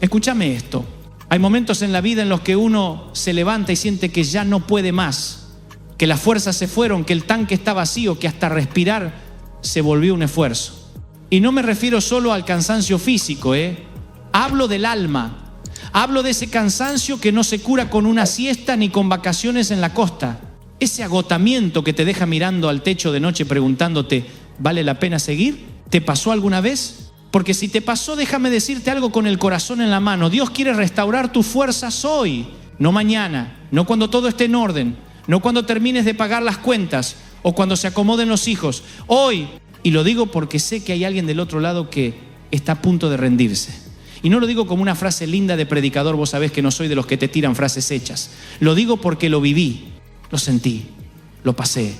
Escúchame esto. Hay momentos en la vida en los que uno se levanta y siente que ya no puede más, que las fuerzas se fueron, que el tanque está vacío, que hasta respirar se volvió un esfuerzo. Y no me refiero solo al cansancio físico, hablo del alma. Hablo de ese cansancio que no se cura con una siesta ni con vacaciones en la costa. Ese agotamiento que te deja mirando al techo de noche preguntándote, ¿vale la pena seguir? ¿Te pasó alguna vez? Porque si te pasó, déjame decirte algo con el corazón en la mano. Dios quiere restaurar tus fuerzas hoy, no mañana, no cuando todo esté en orden, no cuando termines de pagar las cuentas o cuando se acomoden los hijos. Hoy, y lo digo porque sé que hay alguien del otro lado que está a punto de rendirse. Y no lo digo como una frase linda de predicador, vos sabés que no soy de los que te tiran frases hechas. Lo digo porque lo viví, lo sentí, lo pasé.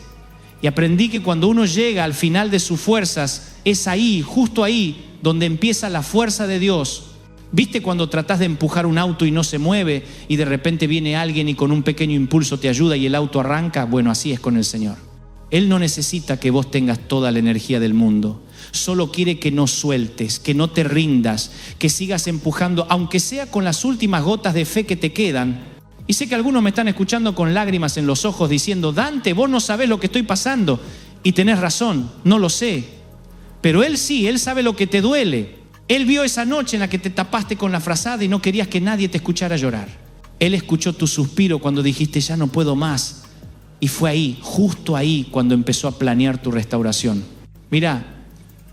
Y aprendí que cuando uno llega al final de sus fuerzas, es ahí, justo ahí, donde empieza la fuerza de Dios. ¿Viste cuando tratás de empujar un auto y no se mueve y de repente viene alguien y con un pequeño impulso te ayuda y el auto arranca? Bueno, así es con el Señor. Él no necesita que vos tengas toda la energía del mundo. Solo quiere que no sueltes, que no te rindas, que sigas empujando, aunque sea con las últimas gotas de fe que te quedan. Y sé que algunos me están escuchando con lágrimas en los ojos diciendo, Dante, vos no sabés lo que estoy pasando. Y tenés razón, no lo sé. Pero Él sí, Él sabe lo que te duele. Él vio esa noche en la que te tapaste con la frazada y no querías que nadie te escuchara llorar. Él escuchó tu suspiro cuando dijiste, ya no puedo más. Y fue ahí, justo ahí, cuando empezó a planear tu restauración. Mira,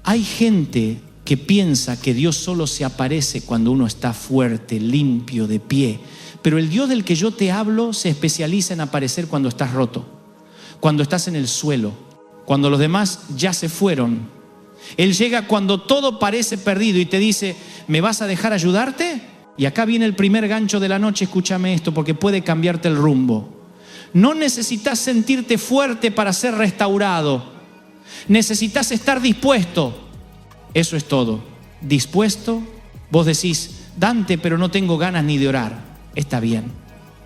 hay gente que piensa que Dios solo se aparece cuando uno está fuerte, limpio, de pie. Pero el Dios del que yo te hablo se especializa en aparecer cuando estás roto, cuando estás en el suelo, cuando los demás ya se fueron. Él llega cuando todo parece perdido y te dice, ¿me vas a dejar ayudarte? Y acá viene el primer gancho de la noche, escúchame esto, porque puede cambiarte el rumbo. No necesitas sentirte fuerte para ser restaurado. Necesitas estar dispuesto. Eso es todo. Dispuesto. Vos decís, Dante, pero no tengo ganas ni de orar. Está bien.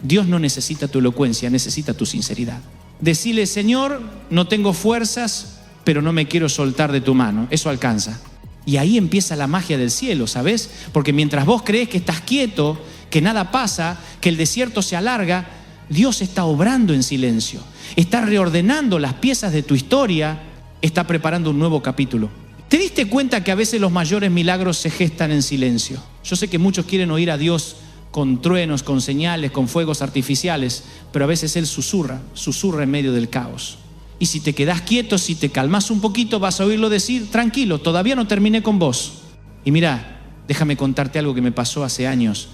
Dios no necesita tu elocuencia, necesita tu sinceridad. Decile, Señor, no tengo fuerzas, pero no me quiero soltar de tu mano. Eso alcanza. Y ahí empieza la magia del cielo, ¿sabes? Porque mientras vos crees que estás quieto, que nada pasa, que el desierto se alarga, Dios está obrando en silencio. Está reordenando las piezas de tu historia, está preparando un nuevo capítulo. ¿Te diste cuenta que a veces los mayores milagros se gestan en silencio? Yo sé que muchos quieren oír a Dios con truenos, con señales, con fuegos artificiales, pero a veces Él susurra en medio del caos. Y si te quedás quieto, si te calmas un poquito, vas a oírlo decir, tranquilo, todavía no terminé con vos. Y mira, déjame contarte algo que me pasó hace años.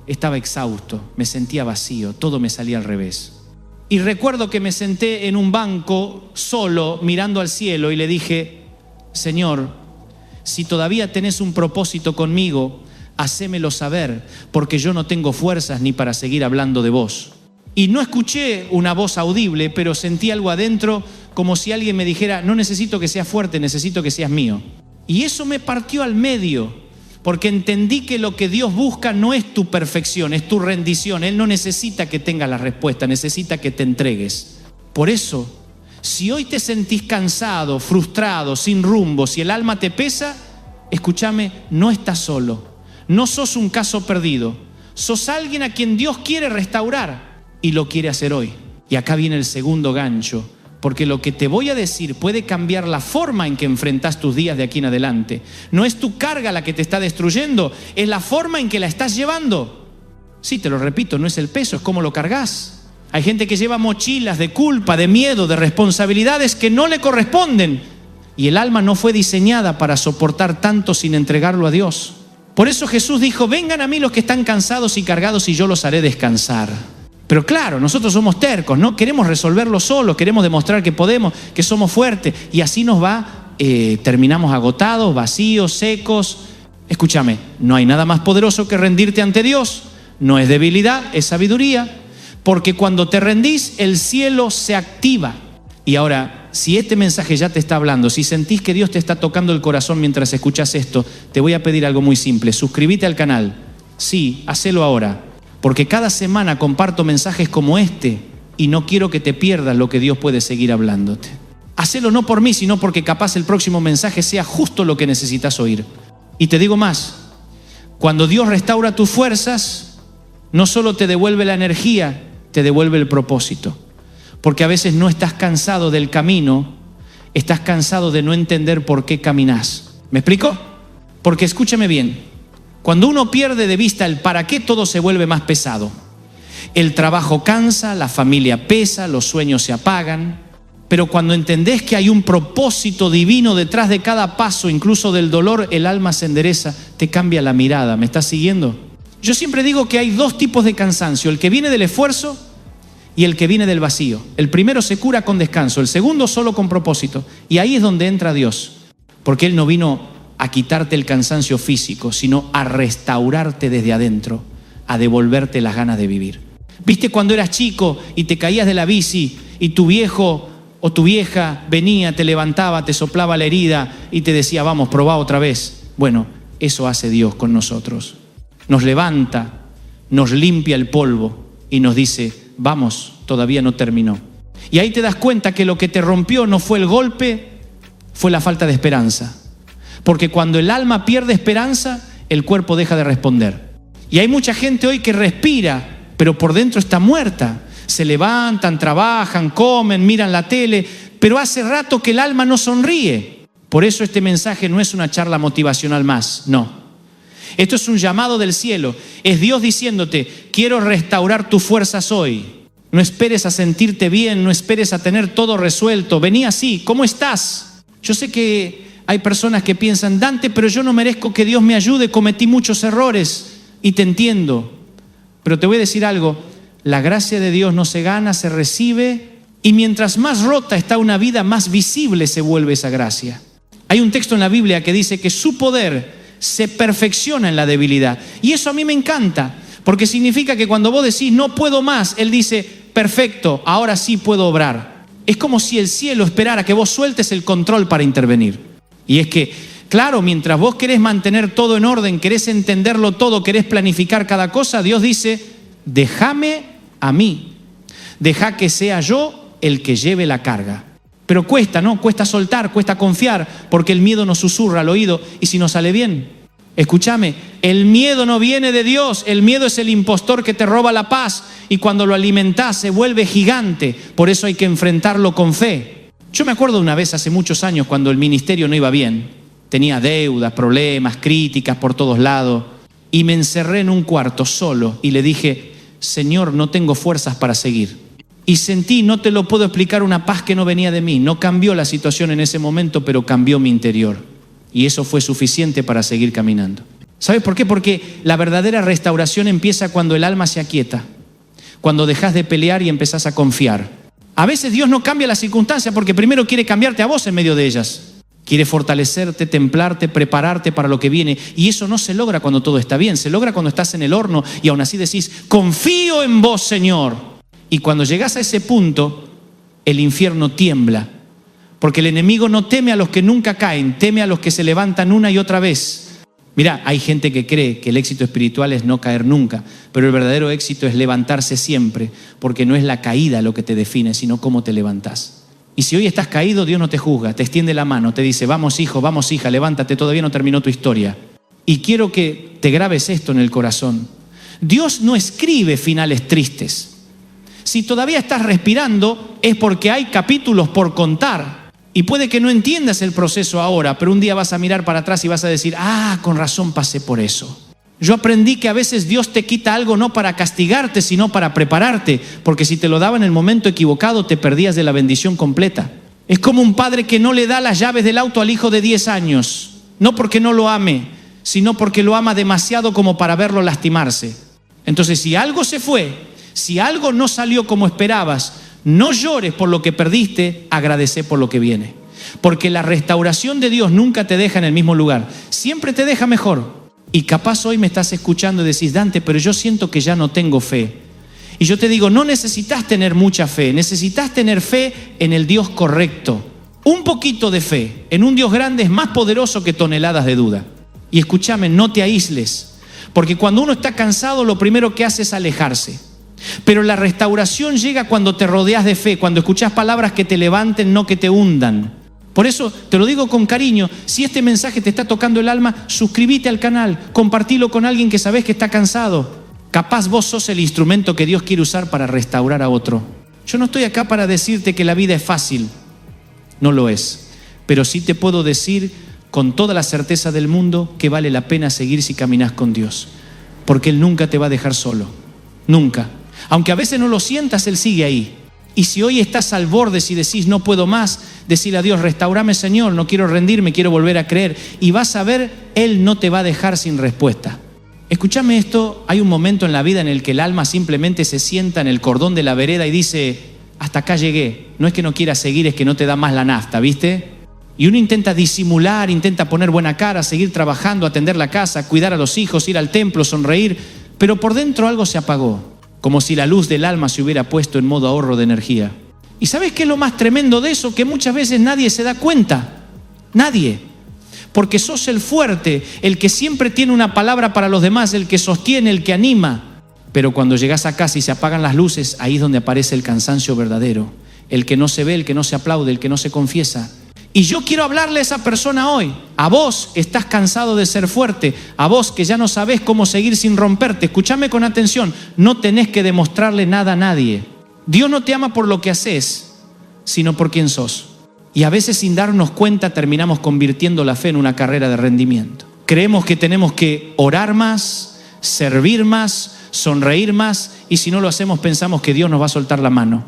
Estaba exhausto, me sentía vacío, todo me salía al revés. Y recuerdo que me senté en un banco solo, mirando al cielo, y le dije, Señor, si todavía tenés un propósito conmigo, hacémelo saber, porque yo no tengo fuerzas ni para seguir hablando de vos. Y no escuché una voz audible, pero sentí algo adentro, como si alguien me dijera, no necesito que seas fuerte, necesito que seas mío. Y eso me partió al medio, porque entendí que lo que Dios busca no es tu perfección, es tu rendición. Él no necesita que tengas la respuesta, necesita que te entregues. Por eso, si hoy te sentís cansado, frustrado, sin rumbo, si el alma te pesa, escúchame, no estás solo. No sos un caso perdido. Sos alguien a quien Dios quiere restaurar y lo quiere hacer hoy. Y acá viene el segundo gancho. Porque lo que te voy a decir puede cambiar la forma en que enfrentás tus días de aquí en adelante. No es tu carga la que te está destruyendo, es la forma en que la estás llevando. Sí, te lo repito, no es el peso, es cómo lo cargas. Hay gente que lleva mochilas de culpa, de miedo, de responsabilidades que no le corresponden. Y el alma no fue diseñada para soportar tanto sin entregarlo a Dios. Por eso Jesús dijo, vengan a mí los que están cansados y cargados y yo los haré descansar. Pero claro, nosotros somos tercos, ¿no? Queremos resolverlo solos, queremos demostrar que podemos, que somos fuertes. Y así nos va, terminamos agotados, vacíos, secos. Escúchame, no hay nada más poderoso que rendirte ante Dios. No es debilidad, es sabiduría. Porque cuando te rendís, el cielo se activa. Y ahora, si este mensaje ya te está hablando, si sentís que Dios te está tocando el corazón mientras escuchas esto, te voy a pedir algo muy simple. Suscríbete al canal. Sí, hacelo ahora. Porque cada semana comparto mensajes como este y no quiero que te pierdas lo que Dios puede seguir hablándote. Hacelo no por mí, sino porque capaz el próximo mensaje sea justo lo que necesitas oír. Y te digo más, Cuando Dios restaura tus fuerzas, no solo te devuelve la energía, te devuelve el propósito. Porque a veces no estás cansado del camino, estás cansado de no entender por qué caminas. ¿Me explico? Porque escúchame bien, cuando uno pierde de vista el para qué, todo se vuelve más pesado. El trabajo cansa, la familia pesa, los sueños se apagan. Pero cuando entendés que hay un propósito divino detrás de cada paso, incluso del dolor, el alma se endereza, te cambia la mirada. ¿Me estás siguiendo? Yo siempre digo que hay dos tipos de cansancio, el que viene del esfuerzo y el que viene del vacío. El primero se cura con descanso, el segundo solo con propósito. Y ahí es donde entra Dios, porque Él no vino a quitarte el cansancio físico, sino a restaurarte desde adentro, a devolverte las ganas de vivir. ¿Viste cuando eras chico y te caías de la bici y tu viejo o tu vieja venía, te levantaba, te soplaba la herida y te decía, vamos, probá otra vez? Bueno, eso hace Dios con nosotros. Nos levanta, nos limpia el polvo y nos dice, vamos, todavía no terminó. Y ahí te das cuenta que lo que te rompió no fue el golpe, fue la falta de esperanza. Porque cuando el alma pierde esperanza, el cuerpo deja de responder. Y hay mucha gente hoy que respira, pero por dentro está muerta. Se levantan, trabajan, comen, miran la tele, pero hace rato que el alma no sonríe. Por eso este mensaje no es una charla motivacional más, no. Esto es un llamado del cielo. Es Dios diciéndote, quiero restaurar tus fuerzas hoy. No esperes a sentirte bien, no esperes a tener todo resuelto. Vení así, ¿cómo estás? Yo sé que hay personas que piensan, Dante, pero yo no merezco que Dios me ayude, cometí muchos errores. Y te entiendo, pero te voy a decir algo. La gracia de Dios no se gana, se recibe, y mientras más rota está una vida, más visible se vuelve esa gracia. Hay un texto en la Biblia que dice que su poder se perfecciona en la debilidad. Y eso a mí me encanta, porque significa que cuando vos decís no puedo más, Él dice, perfecto, ahora sí puedo obrar. Es como si el cielo esperara que vos sueltes el control para intervenir. Y es que, claro, mientras vos querés mantener todo en orden, querés entenderlo todo, querés planificar cada cosa, Dios dice, déjame a mí, deja que sea yo el que lleve la carga. Pero cuesta, ¿no? Cuesta soltar, cuesta confiar, porque el miedo nos susurra al oído y si no sale bien. Escúchame, el miedo no viene de Dios, el miedo es el impostor que te roba la paz y cuando lo alimentás se vuelve gigante, por eso hay que enfrentarlo con fe. Yo me acuerdo de una vez hace muchos años cuando el ministerio no iba bien, tenía deudas, problemas, críticas por todos lados y me encerré en un cuarto solo y le dije, Señor, no tengo fuerzas para seguir. Y sentí, no te lo puedo explicar, una paz que no venía de mí. No cambió la situación en ese momento, pero cambió mi interior. Y eso fue suficiente para seguir caminando. ¿Sabes por qué? Porque la verdadera restauración empieza cuando el alma se aquieta. Cuando dejas de pelear y empezás a confiar. A veces Dios no cambia las circunstancias porque primero quiere cambiarte a vos en medio de ellas. Quiere fortalecerte, templarte, prepararte para lo que viene. Y eso no se logra cuando todo está bien. Se logra cuando estás en el horno y aún así decís, confío en vos, Señor. Y cuando llegas a ese punto, el infierno tiembla. Porque el enemigo no teme a los que nunca caen, teme a los que se levantan una y otra vez. Mirá, hay gente que cree que el éxito espiritual es no caer nunca. Pero el verdadero éxito es levantarse siempre. Porque no es la caída lo que te define, sino cómo te levantás. Y si hoy estás caído, Dios no te juzga, te extiende la mano, te dice, vamos hijo, vamos hija, levántate, todavía no terminó tu historia. Y quiero que te grabes esto en el corazón. Dios no escribe finales tristes. Si todavía estás respirando, es porque hay capítulos por contar. Y puede que no entiendas el proceso ahora, pero un día vas a mirar para atrás y vas a decir, con razón pasé por eso. Yo aprendí que a veces Dios te quita algo no para castigarte, sino para prepararte, porque si te lo daba en el momento equivocado, te perdías de la bendición completa. Es como un padre que no le da las llaves del auto al hijo de 10 años, no porque no lo ame, sino porque lo ama demasiado como para verlo lastimarse. Entonces, si algo se fue, si algo no salió como esperabas, no llores por lo que perdiste, agradece por lo que viene. Porque la restauración de Dios nunca te deja en el mismo lugar, siempre te deja mejor. Y capaz hoy me estás escuchando y decís, Dante, pero yo siento que ya no tengo fe. Y yo te digo, no necesitas tener mucha fe, necesitas tener fe en el Dios correcto. Un poquito de fe en un Dios grande es más poderoso que toneladas de duda. Y escúchame, no te aísles, porque cuando uno está cansado, lo primero que hace es alejarse. Pero la restauración llega cuando te rodeas de fe, cuando escuchás palabras que te levanten, no que te hundan. Por eso te lo digo con cariño, si este mensaje te está tocando el alma, suscríbete al canal, compartilo con alguien que sabes que está cansado. Capaz vos sos el instrumento que Dios quiere usar para restaurar a otro. Yo no estoy acá para decirte que la vida es fácil, no lo es, pero sí te puedo decir con toda la certeza del mundo que vale la pena seguir si caminas con Dios, porque Él nunca te va a dejar solo, nunca. Aunque a veces no lo sientas, Él sigue ahí. Y si hoy estás al borde, si decís no puedo más, decirle a Dios, restaurame Señor, no quiero rendirme, quiero volver a creer, y vas a ver, Él no te va a dejar sin respuesta. Escúchame esto, hay un momento en la vida en el que el alma simplemente se sienta en el cordón de la vereda y dice, hasta acá llegué. No es que no quieras seguir, es que no te da más la nafta, ¿viste? Y uno intenta disimular, intenta poner buena cara, seguir trabajando, atender la casa, cuidar a los hijos, ir al templo, sonreír, pero por dentro algo se apagó, como si la luz del alma se hubiera puesto en modo ahorro de energía. ¿Y sabes qué es lo más tremendo de eso? Que muchas veces nadie se da cuenta, nadie. Porque sos el fuerte, el que siempre tiene una palabra para los demás, el que sostiene, el que anima. Pero cuando llegas a casa y se apagan las luces, ahí es donde aparece el cansancio verdadero. El que no se ve, el que no se aplaude, el que no se confiesa. Y yo quiero hablarle a esa persona hoy. A vos que estás cansado de ser fuerte, a vos que ya no sabés cómo seguir sin romperte. Escúchame con atención, no tenés que demostrarle nada a nadie. Dios no te ama por lo que haces, sino por quién sos. Y a veces sin darnos cuenta terminamos convirtiendo la fe en una carrera de rendimiento. Creemos que tenemos que orar más, servir más, sonreír más, y si no lo hacemos pensamos que Dios nos va a soltar la mano.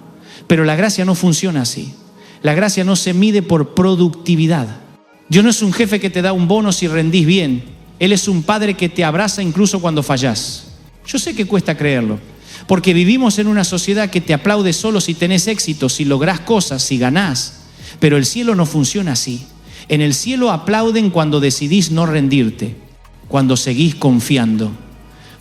Pero la gracia no funciona así. La gracia no se mide por productividad. Dios no es un jefe que te da un bono si rendís bien. Él es un padre que te abraza incluso cuando fallás. Yo sé que cuesta creerlo, porque vivimos en una sociedad que te aplaude solo si tenés éxito, si lográs cosas, si ganás. Pero el cielo no funciona así. En el cielo aplauden cuando decidís no rendirte, cuando seguís confiando,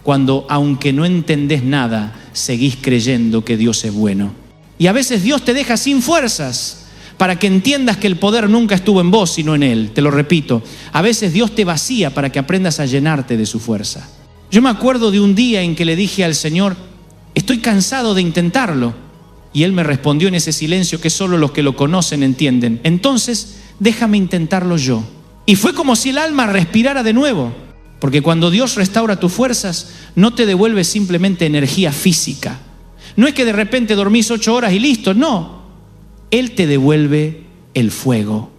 cuando aunque no entendés nada, seguís creyendo que Dios es bueno. Y a veces Dios te deja sin fuerzas para que entiendas que el poder nunca estuvo en vos, sino en Él. Te lo repito, a veces Dios te vacía para que aprendas a llenarte de su fuerza. Yo me acuerdo de un día en que le dije al Señor, estoy cansado de intentarlo. Y Él me respondió en ese silencio que solo los que lo conocen entienden. Entonces, déjame intentarlo yo. Y fue como si el alma respirara de nuevo. Porque cuando Dios restaura tus fuerzas, no te devuelve simplemente energía física. No es que de repente dormís 8 horas y listo, no. Él te devuelve el fuego,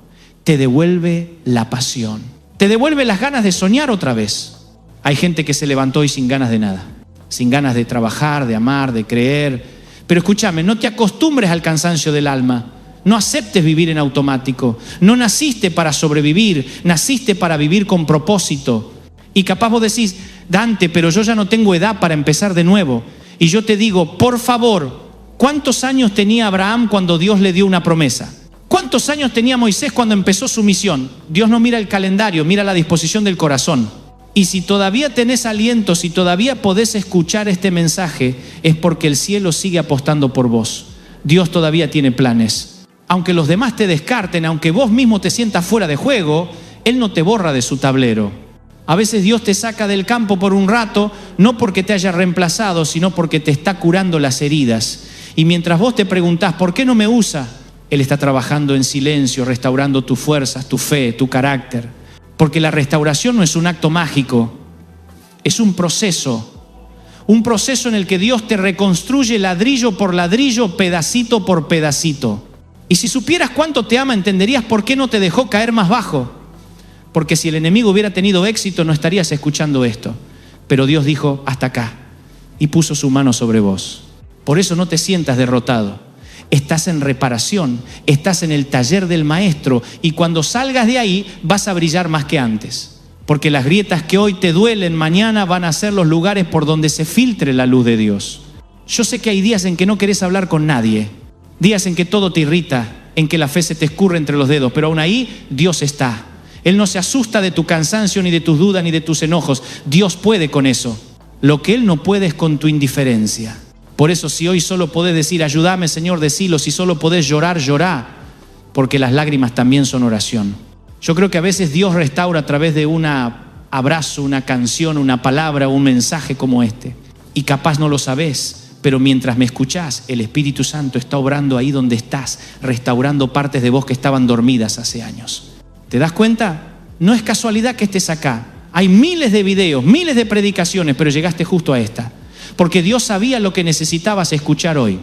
te devuelve la pasión, te devuelve las ganas de soñar otra vez. Hay gente que se levantó hoy sin ganas de nada, sin ganas de trabajar, de amar, de creer. Pero escúchame, no te acostumbres al cansancio del alma. No aceptes vivir en automático. No naciste para sobrevivir, naciste para vivir con propósito. Y capaz vos decís, Dante, pero yo ya no tengo edad para empezar de nuevo. Y yo te digo, por favor, ¿cuántos años tenía Abraham cuando Dios le dio una promesa? ¿Cuántos años tenía Moisés cuando empezó su misión? Dios no mira el calendario, mira la disposición del corazón. Y si todavía tenés aliento, si todavía podés escuchar este mensaje, es porque el cielo sigue apostando por vos. Dios todavía tiene planes. Aunque los demás te descarten, aunque vos mismo te sientas fuera de juego, Él no te borra de su tablero. A veces Dios te saca del campo por un rato, no porque te haya reemplazado, sino porque te está curando las heridas. Y mientras vos te preguntás, ¿por qué no me usa? Él está trabajando en silencio, restaurando tus fuerzas, tu fe, tu carácter. Porque la restauración no es un acto mágico, es un proceso en el que Dios te reconstruye ladrillo por ladrillo, pedacito por pedacito. Y si supieras cuánto te ama, entenderías por qué no te dejó caer más bajo. Porque si el enemigo hubiera tenido éxito, no estarías escuchando esto. Pero Dios dijo, hasta acá, y puso su mano sobre vos. Por eso no te sientas derrotado. Estás en reparación, estás en el taller del maestro, y cuando salgas de ahí vas a brillar más que antes. Porque las grietas que hoy te duelen, mañana van a ser los lugares por donde se filtre la luz de Dios. Yo sé que hay días en que no querés hablar con nadie, días en que todo te irrita, en que la fe se te escurre entre los dedos, pero aún ahí Dios está. Él no se asusta de tu cansancio, ni de tus dudas, ni de tus enojos. Dios puede con eso. Lo que Él no puede es con tu indiferencia. Por eso, si hoy solo podés decir, ayúdame Señor, decilo. Si solo podés llorar, llorá, porque las lágrimas también son oración. Yo creo que a veces Dios restaura a través de un abrazo, una canción, una palabra, un mensaje como este. Y capaz no lo sabés, pero mientras me escuchás, el Espíritu Santo está obrando ahí donde estás, restaurando partes de vos que estaban dormidas hace años. ¿Te das cuenta? No es casualidad que estés acá. Hay miles de videos, miles de predicaciones, pero llegaste justo a esta. Porque Dios sabía lo que necesitabas escuchar hoy.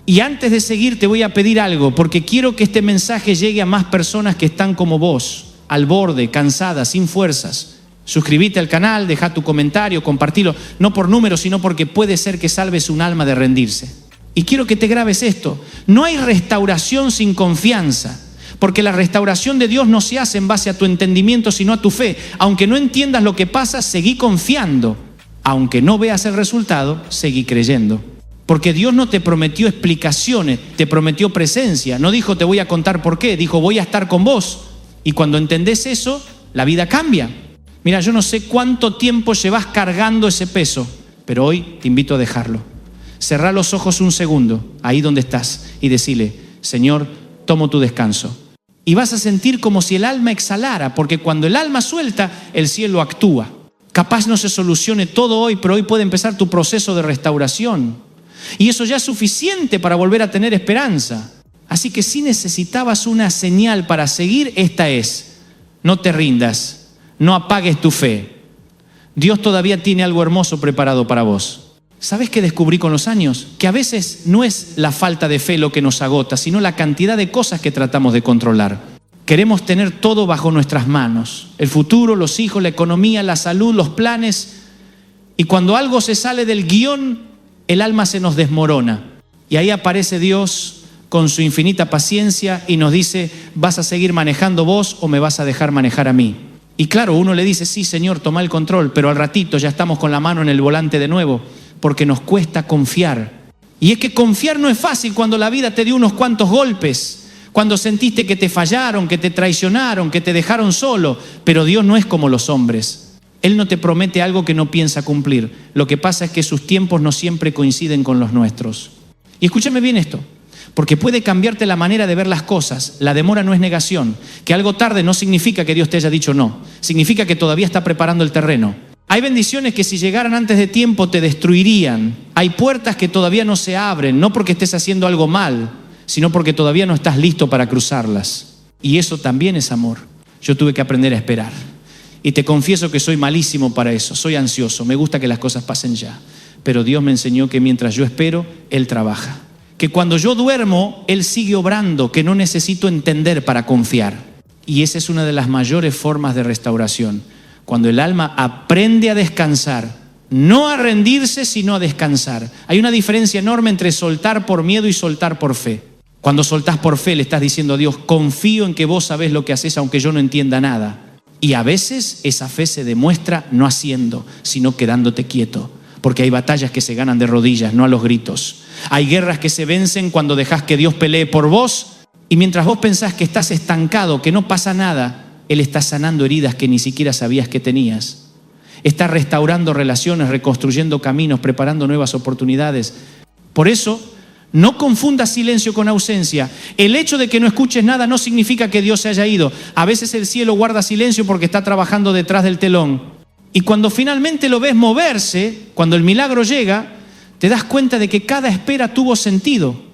Y antes de seguir te voy a pedir algo, porque quiero que este mensaje llegue a más personas que están como vos, al borde, cansadas, sin fuerzas. Suscríbete al canal, deja tu comentario, compartilo, no por número, sino porque puede ser que salves un alma de rendirse. Y quiero que te grabes esto: no hay restauración sin confianza, porque la restauración de Dios no se hace en base a tu entendimiento, sino a tu fe. Aunque no entiendas lo que pasa, seguí confiando. Aunque no veas el resultado, seguí creyendo. Porque Dios no te prometió explicaciones, te prometió presencia. No dijo te voy a contar por qué, dijo voy a estar con vos. Y cuando entendés eso, la vida cambia. Mira, yo no sé cuánto tiempo llevas cargando ese peso, pero hoy te invito a dejarlo. Cerrá los ojos un segundo, ahí donde estás, y decile: Señor, tomo tu descanso. Y vas a sentir como si el alma exhalara, porque cuando el alma suelta, el cielo actúa. Capaz no se solucione todo hoy, pero hoy puede empezar tu proceso de restauración. Y eso ya es suficiente para volver a tener esperanza. Así que si necesitabas una señal para seguir, esta es: no te rindas, no apagues tu fe. Dios todavía tiene algo hermoso preparado para vos. ¿Sabes qué descubrí con los años? Que a veces no es la falta de fe lo que nos agota, sino la cantidad de cosas que tratamos de controlar. Queremos tener todo bajo nuestras manos: el futuro, los hijos, la economía, la salud, los planes. Y cuando algo se sale del guión, el alma se nos desmorona. Y ahí aparece Dios con su infinita paciencia y nos dice: ¿vas a seguir manejando vos o me vas a dejar manejar a mí? Y claro, uno le dice: sí, Señor, toma el control, pero al ratito ya estamos con la mano en el volante de nuevo, porque nos cuesta confiar. Y es que confiar no es fácil cuando la vida te dio unos cuantos golpes, cuando sentiste que te fallaron, que te traicionaron, que te dejaron solo. Pero Dios no es como los hombres. Él no te promete algo que no piensa cumplir. Lo que pasa es que sus tiempos no siempre coinciden con los nuestros. Y escúchame bien esto, porque puede cambiarte la manera de ver las cosas. La demora no es negación. Que algo tarde no significa que Dios te haya dicho no. Significa que todavía está preparando el terreno. Hay bendiciones que si llegaran antes de tiempo te destruirían. Hay puertas que todavía no se abren, no porque estés haciendo algo mal, sino porque todavía no estás listo para cruzarlas. Y eso también es amor. Yo tuve que aprender a esperar. Y te confieso que soy malísimo para eso, soy ansioso, me gusta que las cosas pasen ya. Pero Dios me enseñó que mientras yo espero, Él trabaja. Que cuando yo duermo, Él sigue obrando, que no necesito entender para confiar. Y esa es una de las mayores formas de restauración. Cuando el alma aprende a descansar, no a rendirse, sino a descansar. Hay una diferencia enorme entre soltar por miedo y soltar por fe. Cuando soltás por fe, le estás diciendo a Dios: confío en que vos sabés lo que haces, aunque yo no entienda nada. Y a veces esa fe se demuestra no haciendo, sino quedándote quieto. Porque hay batallas que se ganan de rodillas, no a los gritos. Hay guerras que se vencen cuando dejás que Dios pelee por vos. Y mientras vos pensás que estás estancado, que no pasa nada, Él está sanando heridas que ni siquiera sabías que tenías. Está restaurando relaciones, reconstruyendo caminos, preparando nuevas oportunidades. Por eso, no confundas silencio con ausencia. El hecho de que no escuches nada no significa que Dios se haya ido. A veces el cielo guarda silencio porque está trabajando detrás del telón. Y cuando finalmente lo ves moverse, cuando el milagro llega, te das cuenta de que cada espera tuvo sentido.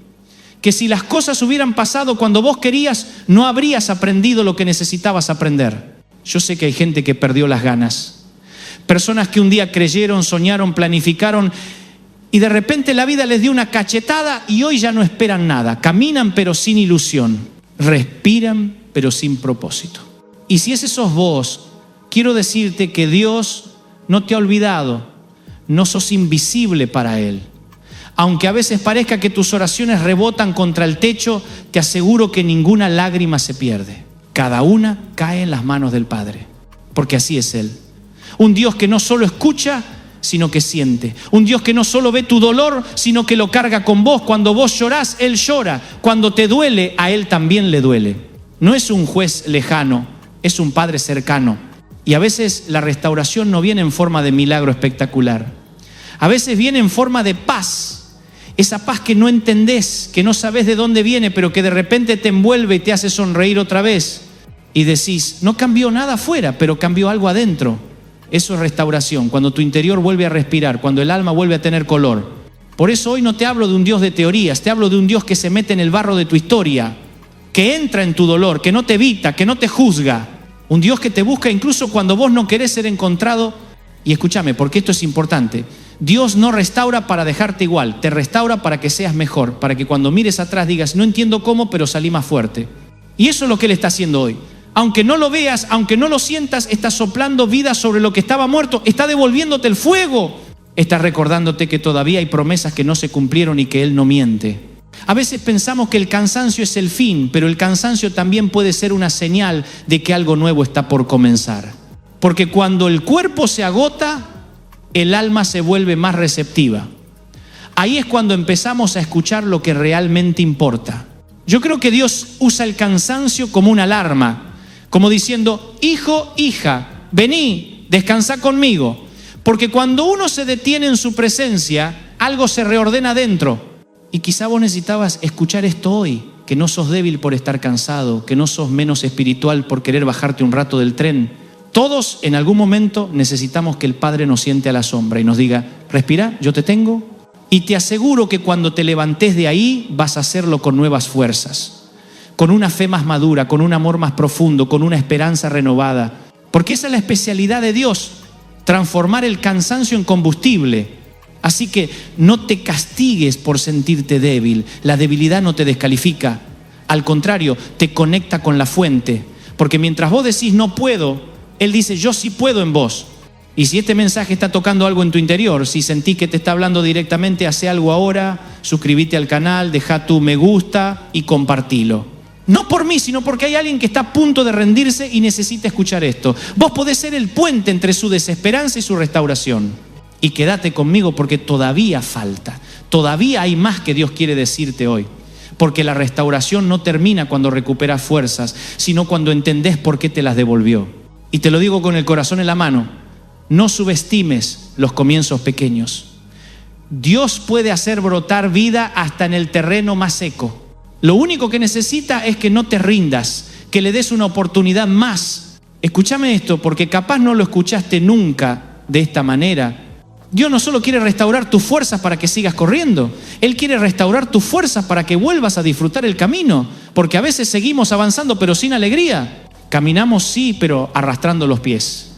Que si las cosas hubieran pasado cuando vos querías, no habrías aprendido lo que necesitabas aprender. Yo sé que hay gente que perdió las ganas. Personas que un día creyeron, soñaron, planificaron, y de repente la vida les dio una cachetada y hoy ya no esperan nada. Caminan pero sin ilusión. Respiran pero sin propósito. Y si ese sos vos, quiero decirte que Dios no te ha olvidado. No sos invisible para Él. Aunque a veces parezca que tus oraciones rebotan contra el techo, te aseguro que ninguna lágrima se pierde. Cada una cae en las manos del Padre. Porque así es Él. Un Dios que no solo escucha, sino que siente. Un Dios que no solo ve tu dolor, sino que lo carga con vos. Cuando vos llorás, Él llora. Cuando te duele, a Él también le duele. No es un juez lejano, es un Padre cercano. Y a veces la restauración no viene en forma de milagro espectacular. A veces viene en forma de paz. Esa paz que no entendés, que no sabés de dónde viene, pero que de repente te envuelve y te hace sonreír otra vez. Y decís, no cambió nada afuera, pero cambió algo adentro. Eso es restauración, cuando tu interior vuelve a respirar, cuando el alma vuelve a tener color. Por eso hoy no te hablo de un Dios de teorías, te hablo de un Dios que se mete en el barro de tu historia, que entra en tu dolor, que no te evita, que no te juzga. Un Dios que te busca incluso cuando vos no querés ser encontrado. Y escúchame, porque esto es importante. Dios no restaura para dejarte igual, te restaura para que seas mejor, para que cuando mires atrás digas, no entiendo cómo, pero salí más fuerte. Y eso es lo que Él está haciendo hoy. Aunque no lo veas, aunque no lo sientas, está soplando vida sobre lo que estaba muerto, está devolviéndote el fuego. Está recordándote que todavía hay promesas que no se cumplieron y que Él no miente. A veces pensamos que el cansancio es el fin, pero el cansancio también puede ser una señal de que algo nuevo está por comenzar. Porque cuando el cuerpo se agota, el alma se vuelve más receptiva. Ahí es cuando empezamos a escuchar lo que realmente importa. Yo creo que Dios usa el cansancio como una alarma, como diciendo, hijo, hija, vení, descansá conmigo. Porque cuando uno se detiene en su presencia, algo se reordena dentro. Y quizá vos necesitabas escuchar esto hoy, que no sos débil por estar cansado, que no sos menos espiritual por querer bajarte un rato del tren. Todos en algún momento necesitamos que el Padre nos siente a la sombra y nos diga, respira, yo te tengo. Y te aseguro que cuando te levantes de ahí vas a hacerlo con nuevas fuerzas, con una fe más madura, con un amor más profundo, con una esperanza renovada. Porque esa es la especialidad de Dios, transformar el cansancio en combustible. Así que no te castigues por sentirte débil. La debilidad no te descalifica. Al contrario, te conecta con la fuente. Porque mientras vos decís no puedo, Él dice yo sí puedo en vos. Y si este mensaje está tocando algo en tu interior, si sentís que te está hablando directamente, hace algo ahora, suscríbete al canal, deja tu me gusta y compartilo. No por mí, sino porque hay alguien que está a punto de rendirse y necesita escuchar esto. Vos podés ser el puente entre su desesperanza y su restauración. Y quédate conmigo porque todavía falta. Todavía hay más que Dios quiere decirte hoy. Porque la restauración no termina cuando recuperas fuerzas, sino cuando entendés por qué te las devolvió. Y te lo digo con el corazón en la mano. No subestimes los comienzos pequeños. Dios puede hacer brotar vida hasta en el terreno más seco. Lo único que necesita es que no te rindas, que le des una oportunidad más. Escúchame esto, porque capaz no lo escuchaste nunca de esta manera. Dios no solo quiere restaurar tus fuerzas para que sigas corriendo, Él quiere restaurar tus fuerzas para que vuelvas a disfrutar el camino, porque a veces seguimos avanzando pero sin alegría. Caminamos sí, pero arrastrando los pies.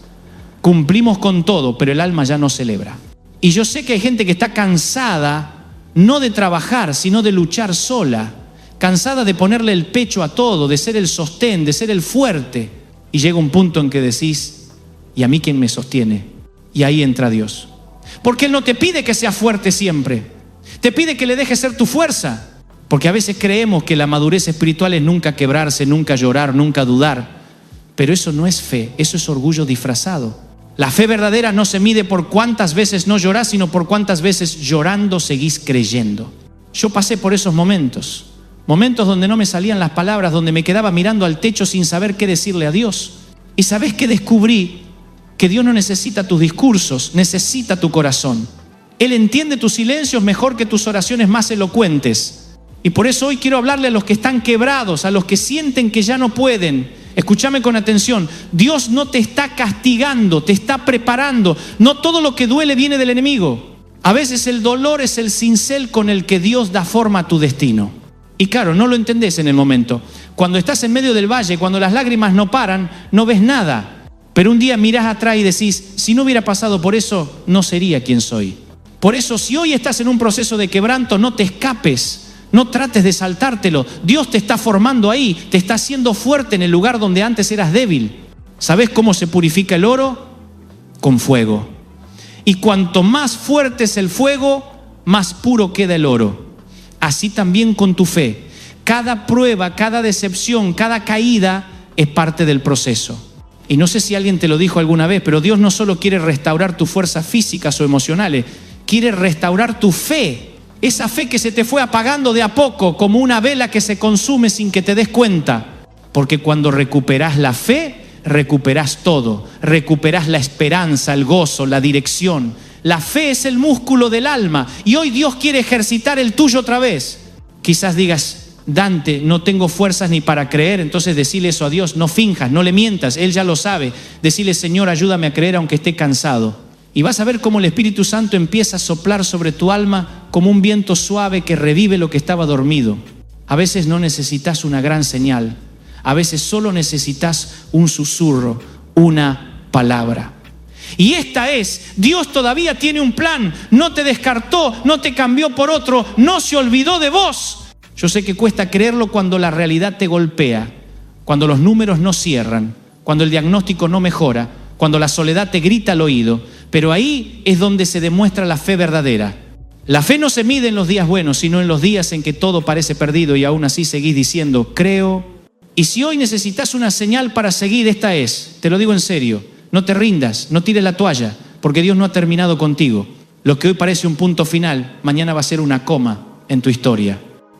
Cumplimos con todo, pero el alma ya no celebra. Y yo sé que hay gente que está cansada, no de trabajar, sino de luchar sola. Cansada de ponerle el pecho a todo, de ser el sostén, de ser el fuerte. Y llega un punto en que decís, ¿y a mí quién me sostiene? Y ahí entra Dios. Porque Él no te pide que seas fuerte siempre. Te pide que le dejes ser tu fuerza. Porque a veces creemos que la madurez espiritual es nunca quebrarse, nunca llorar, nunca dudar. Pero eso no es fe, eso es orgullo disfrazado. La fe verdadera no se mide por cuántas veces no llorás, sino por cuántas veces llorando seguís creyendo. Yo pasé por esos momentos. Momentos donde no me salían las palabras, donde me quedaba mirando al techo sin saber qué decirle a Dios. Y ¿sabés qué descubrí? Que Dios no necesita tus discursos, necesita tu corazón. Él entiende tus silencios mejor que tus oraciones más elocuentes. Y por eso hoy quiero hablarle a los que están quebrados, a los que sienten que ya no pueden. Escúchame con atención, Dios no te está castigando, te está preparando. No todo lo que duele viene del enemigo. A veces el dolor es el cincel con el que Dios da forma a tu destino. Y claro, no lo entendés en el momento. Cuando estás en medio del valle, cuando las lágrimas no paran, no ves nada. Pero un día mirás atrás y decís, si no hubiera pasado por eso, no sería quien soy. Por eso, si hoy estás en un proceso de quebranto, no te escapes. No trates de saltártelo. Dios te está formando ahí, te está haciendo fuerte en el lugar donde antes eras débil. ¿Sabés cómo se purifica el oro? Con fuego. Y cuanto más fuerte es el fuego, más puro queda el oro. Así también con tu fe. Cada prueba, cada decepción, cada caída es parte del proceso. Y no sé si alguien te lo dijo alguna vez, pero Dios no solo quiere restaurar tus fuerzas físicas o emocionales, quiere restaurar tu fe. Esa fe que se te fue apagando de a poco, como una vela que se consume sin que te des cuenta. Porque cuando recuperás la fe, recuperás todo. Recuperás la esperanza, el gozo, la dirección. La fe es el músculo del alma. Y hoy Dios quiere ejercitar el tuyo otra vez. Quizás digas, Dante, no tengo fuerzas ni para creer. Entonces decile eso a Dios. No finjas, no le mientas. Él ya lo sabe. Decile, Señor, ayúdame a creer aunque esté cansado. Y vas a ver cómo el Espíritu Santo empieza a soplar sobre tu alma como un viento suave que revive lo que estaba dormido. A veces no necesitas una gran señal, a veces solo necesitas un susurro, una palabra. Y esta es, Dios todavía tiene un plan, no te descartó, no te cambió por otro, no se olvidó de vos. Yo sé que cuesta creerlo cuando la realidad te golpea, cuando los números no cierran, cuando el diagnóstico no mejora, cuando la soledad te grita al oído, pero ahí es donde se demuestra la fe verdadera. La fe no se mide en los días buenos, sino en los días en que todo parece perdido y aún así seguís diciendo, creo. Y si hoy necesitas una señal para seguir, esta es, te lo digo en serio, no te rindas, no tires la toalla, porque Dios no ha terminado contigo. Lo que hoy parece un punto final, mañana va a ser una coma en tu historia.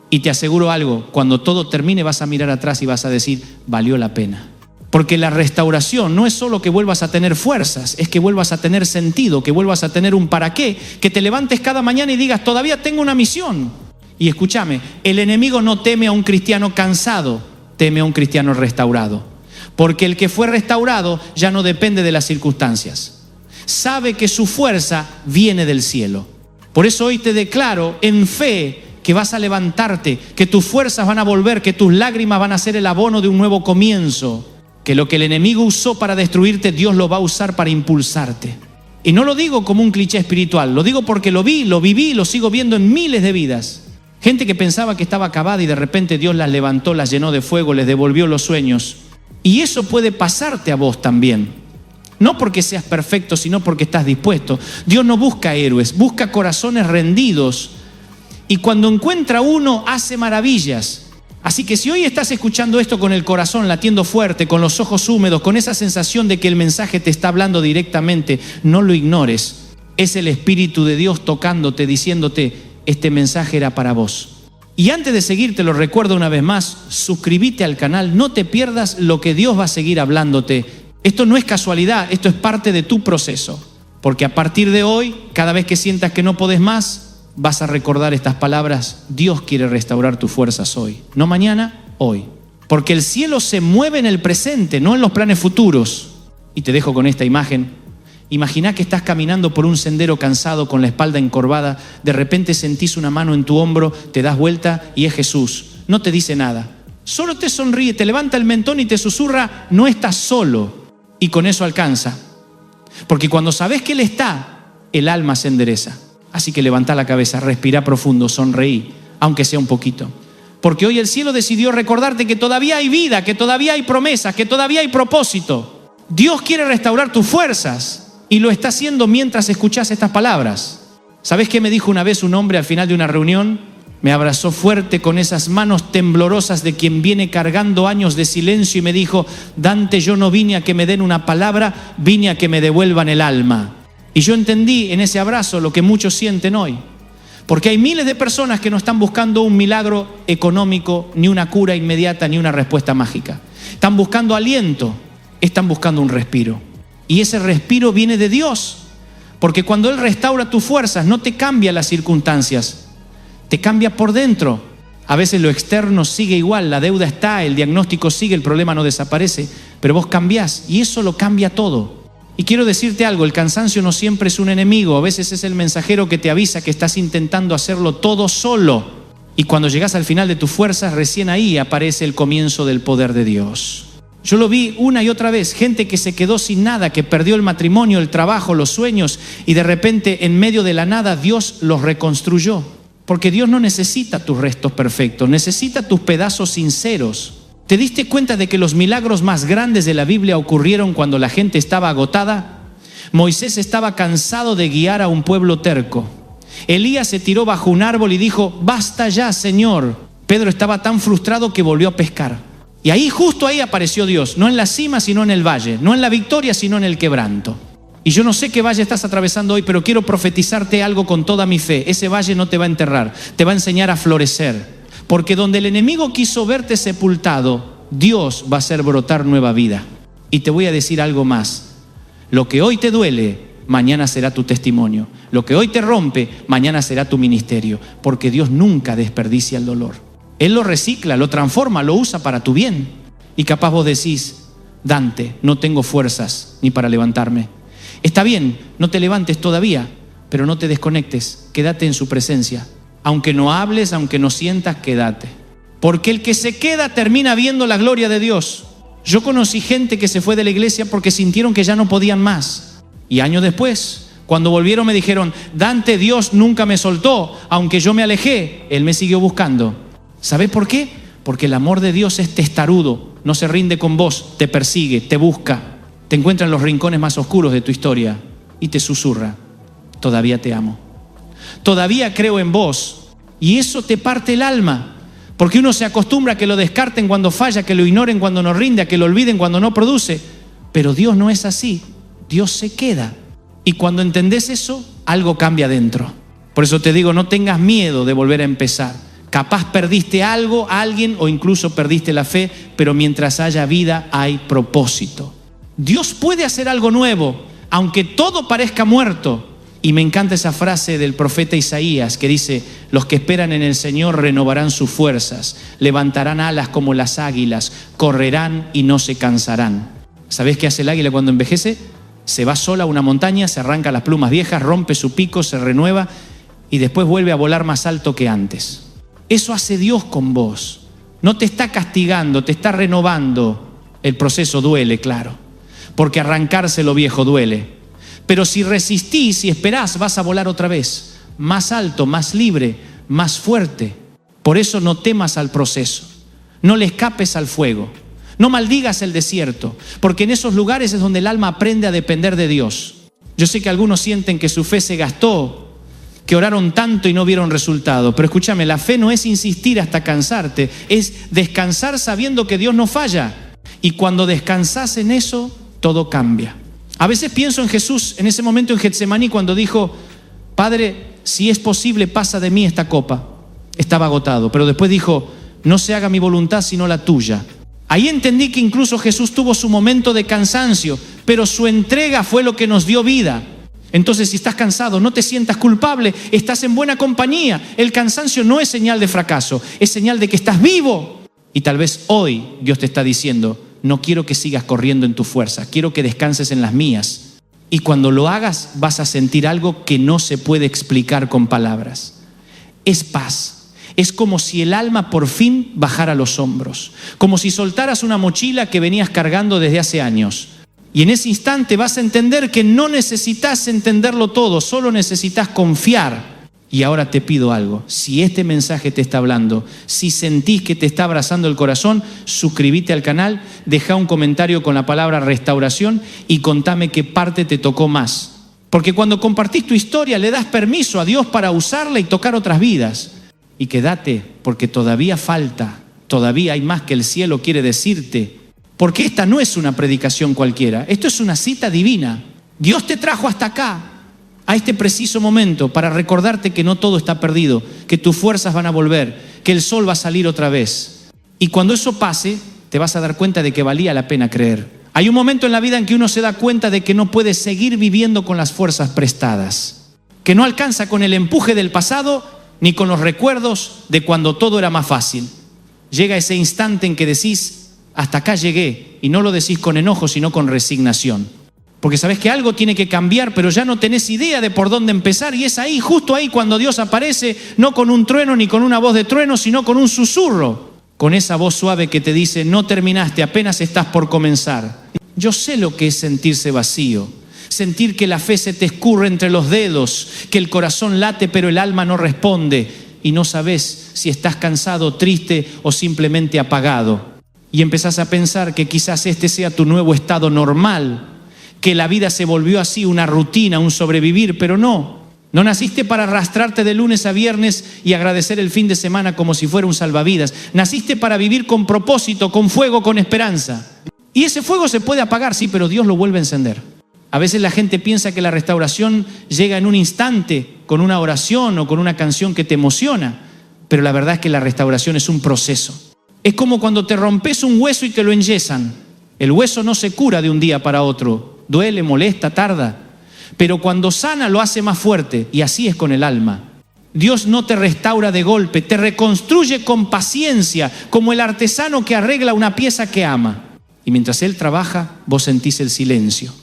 Y te aseguro algo, cuando todo termine vas a mirar atrás y vas a decir, valió la pena. Porque la restauración no es solo que vuelvas a tener fuerzas, es que vuelvas a tener sentido, que vuelvas a tener un para qué, que te levantes cada mañana y digas, todavía tengo una misión. Y escúchame, el enemigo no teme a un cristiano cansado, teme a un cristiano restaurado. Porque el que fue restaurado ya no depende de las circunstancias. Sabe que su fuerza viene del cielo. Por eso hoy te declaro en fe que vas a levantarte, que tus fuerzas van a volver, que tus lágrimas van a ser el abono de un nuevo comienzo. Que lo que el enemigo usó para destruirte, Dios lo va a usar para impulsarte. Y no lo digo como un cliché espiritual, lo digo porque lo vi, lo viví, lo sigo viendo en miles de vidas. Gente que pensaba que estaba acabada y de repente Dios las levantó, las llenó de fuego, les devolvió los sueños. Y eso puede pasarte a vos también. No porque seas perfecto, sino porque estás dispuesto. Dios no busca héroes, busca corazones rendidos. Y cuando encuentra uno, hace maravillas. Así que si hoy estás escuchando esto con el corazón latiendo fuerte, con los ojos húmedos, con esa sensación de que el mensaje te está hablando directamente, no lo ignores. Es el Espíritu de Dios tocándote, diciéndote, este mensaje era para vos. Y antes de seguir, te lo recuerdo una vez más, suscríbete al canal, no te pierdas lo que Dios va a seguir hablándote. Esto no es casualidad, esto es parte de tu proceso. Porque a partir de hoy, cada vez que sientas que no podés más, vas a recordar estas palabras. Dios quiere restaurar tus fuerzas hoy. No mañana, hoy. Porque el cielo se mueve en el presente, no en los planes futuros. Y te dejo con esta imagen. Imagina que estás caminando por un sendero cansado con la espalda encorvada. De repente sentís una mano en tu hombro, te das vuelta y es Jesús. No te dice nada. Solo te sonríe, te levanta el mentón y te susurra, no estás solo. Y con eso alcanza. Porque cuando sabes que Él está, el alma se endereza. Así que levanta la cabeza, respira profundo, sonreí, aunque sea un poquito. Porque hoy el cielo decidió recordarte que todavía hay vida, que todavía hay promesas, que todavía hay propósito. Dios quiere restaurar tus fuerzas y lo está haciendo mientras escuchas estas palabras. ¿Sabes qué me dijo una vez un hombre al final de una reunión? Me abrazó fuerte con esas manos temblorosas de quien viene cargando años de silencio y me dijo, Dante, yo no vine a que me den una palabra, vine a que me devuelvan el alma. Y yo entendí en ese abrazo lo que muchos sienten hoy. Porque hay miles de personas que no están buscando un milagro económico, ni una cura inmediata, ni una respuesta mágica. Están buscando aliento, están buscando un respiro. Y ese respiro viene de Dios. Porque cuando Él restaura tus fuerzas, no te cambia las circunstancias, te cambia por dentro. A veces lo externo sigue igual, la deuda está, el diagnóstico sigue, el problema no desaparece, pero vos cambiás y eso lo cambia todo. Y quiero decirte algo, el cansancio no siempre es un enemigo, a veces es el mensajero que te avisa que estás intentando hacerlo todo solo. Y cuando llegas al final de tus fuerzas, recién ahí aparece el comienzo del poder de Dios. Yo lo vi una y otra vez, gente que se quedó sin nada, que perdió el matrimonio, el trabajo, los sueños, y de repente en medio de la nada Dios los reconstruyó. Porque Dios no necesita tus restos perfectos, necesita tus pedazos sinceros. ¿Te diste cuenta de que los milagros más grandes de la Biblia ocurrieron cuando la gente estaba agotada? Moisés estaba cansado de guiar a un pueblo terco. Elías se tiró bajo un árbol y dijo, basta ya, Señor. Pedro estaba tan frustrado que volvió a pescar. Y ahí, justo ahí apareció Dios, no en la cima, sino en el valle, no en la victoria, sino en el quebranto. Y yo no sé qué valle estás atravesando hoy, pero quiero profetizarte algo con toda mi fe. Ese valle no te va a enterrar, te va a enseñar a florecer. Porque donde el enemigo quiso verte sepultado, Dios va a hacer brotar nueva vida. Y te voy a decir algo más. Lo que hoy te duele, mañana será tu testimonio. Lo que hoy te rompe, mañana será tu ministerio. Porque Dios nunca desperdicia el dolor. Él lo recicla, lo transforma, lo usa para tu bien. Y capaz vos decís, Dante, no tengo fuerzas ni para levantarme. Está bien, no te levantes todavía, pero no te desconectes, quédate en su presencia. Aunque no hables, aunque no sientas, quédate. Porque el que se queda termina viendo la gloria de Dios. Yo conocí gente que se fue de la iglesia porque sintieron que ya no podían más. Y años después, cuando volvieron me dijeron, Dante, Dios nunca me soltó, aunque yo me alejé, Él me siguió buscando. ¿Sabes por qué? Porque el amor de Dios es testarudo, no se rinde con vos, te persigue, te busca, te encuentra en los rincones más oscuros de tu historia y te susurra, todavía te amo, todavía creo en vos, y eso te parte el alma, porque uno se acostumbra a que lo descarten cuando falla, que lo ignoren cuando no rinde, a que lo olviden cuando no produce, pero Dios no es así, Dios se queda, y cuando entendés eso, algo cambia dentro. Por eso te digo, no tengas miedo de volver a empezar. Capaz perdiste algo, alguien, o incluso perdiste la fe, pero mientras haya vida hay propósito. Dios puede hacer algo nuevo, aunque todo parezca muerto. Y me encanta esa frase del profeta Isaías que dice, los que esperan en el Señor renovarán sus fuerzas, levantarán alas como las águilas, correrán y no se cansarán. ¿Sabés qué hace el águila cuando envejece? Se va sola a una montaña, se arranca las plumas viejas, rompe su pico, se renueva y después vuelve a volar más alto que antes. Eso hace Dios con vos. No te está castigando, te está renovando. El proceso duele, claro, porque arrancarse lo viejo duele. Pero si resistís y esperás, vas a volar otra vez, más alto, más libre, más fuerte. Por eso no temas al proceso, no le escapes al fuego, no maldigas el desierto, porque en esos lugares es donde el alma aprende a depender de Dios. Yo sé que algunos sienten que su fe se gastó, que oraron tanto y no vieron resultado, pero escúchame, la fe no es insistir hasta cansarte, es descansar sabiendo que Dios no falla. Y cuando descansás en eso, todo cambia. A veces pienso en Jesús en ese momento en Getsemaní cuando dijo, Padre, si es posible, pasa de mí esta copa. Estaba agotado, pero después dijo, no se haga mi voluntad sino la tuya. Ahí entendí que incluso Jesús tuvo su momento de cansancio, pero su entrega fue lo que nos dio vida. Entonces, si estás cansado, no te sientas culpable, estás en buena compañía. El cansancio no es señal de fracaso, es señal de que estás vivo. Y tal vez hoy Dios te está diciendo, no quiero que sigas corriendo en tu fuerza, quiero que descanses en las mías. Y cuando lo hagas, vas a sentir algo que no se puede explicar con palabras. Es paz. Es como si el alma por fin bajara los hombros, como si soltaras una mochila que venías cargando desde hace años. Y en ese instante vas a entender que no necesitas entenderlo todo, solo necesitas confiar. Y ahora te pido algo, si este mensaje te está hablando, si sentís que te está abrazando el corazón, suscríbete al canal, deja un comentario con la palabra restauración y contame qué parte te tocó más. Porque cuando compartís tu historia le das permiso a Dios para usarla y tocar otras vidas. Y quédate, porque todavía falta, todavía hay más que el cielo quiere decirte. Porque esta no es una predicación cualquiera, esto es una cita divina. Dios te trajo hasta acá, a este preciso momento, para recordarte que no todo está perdido, que tus fuerzas van a volver, que el sol va a salir otra vez. Y cuando eso pase, te vas a dar cuenta de que valía la pena creer. Hay un momento en la vida en que uno se da cuenta de que no puede seguir viviendo con las fuerzas prestadas, que no alcanza con el empuje del pasado ni con los recuerdos de cuando todo era más fácil. Llega ese instante en que decís, hasta acá llegué, y no lo decís con enojo, sino con resignación. Porque sabés que algo tiene que cambiar, pero ya no tenés idea de por dónde empezar, y es ahí, justo ahí, cuando Dios aparece, no con un trueno ni con una voz de trueno, sino con un susurro, con esa voz suave que te dice, no terminaste, apenas estás por comenzar. Yo sé lo que es sentirse vacío, sentir que la fe se te escurre entre los dedos, que el corazón late pero el alma no responde y no sabes si estás cansado, triste o simplemente apagado. Y empezás a pensar que quizás este sea tu nuevo estado normal, que la vida se volvió así, una rutina, un sobrevivir, pero no. No naciste para arrastrarte de lunes a viernes y agradecer el fin de semana como si fuera un salvavidas. Naciste para vivir con propósito, con fuego, con esperanza. Y ese fuego se puede apagar, sí, pero Dios lo vuelve a encender. A veces la gente piensa que la restauración llega en un instante con una oración o con una canción que te emociona, pero la verdad es que la restauración es un proceso. Es como cuando te rompes un hueso y te lo enyesan. El hueso no se cura de un día para otro, duele, molesta, tarda, pero cuando sana lo hace más fuerte, y así es con el alma. Dios no te restaura de golpe, te reconstruye con paciencia, como el artesano que arregla una pieza que ama. Y mientras Él trabaja, vos sentís el silencio.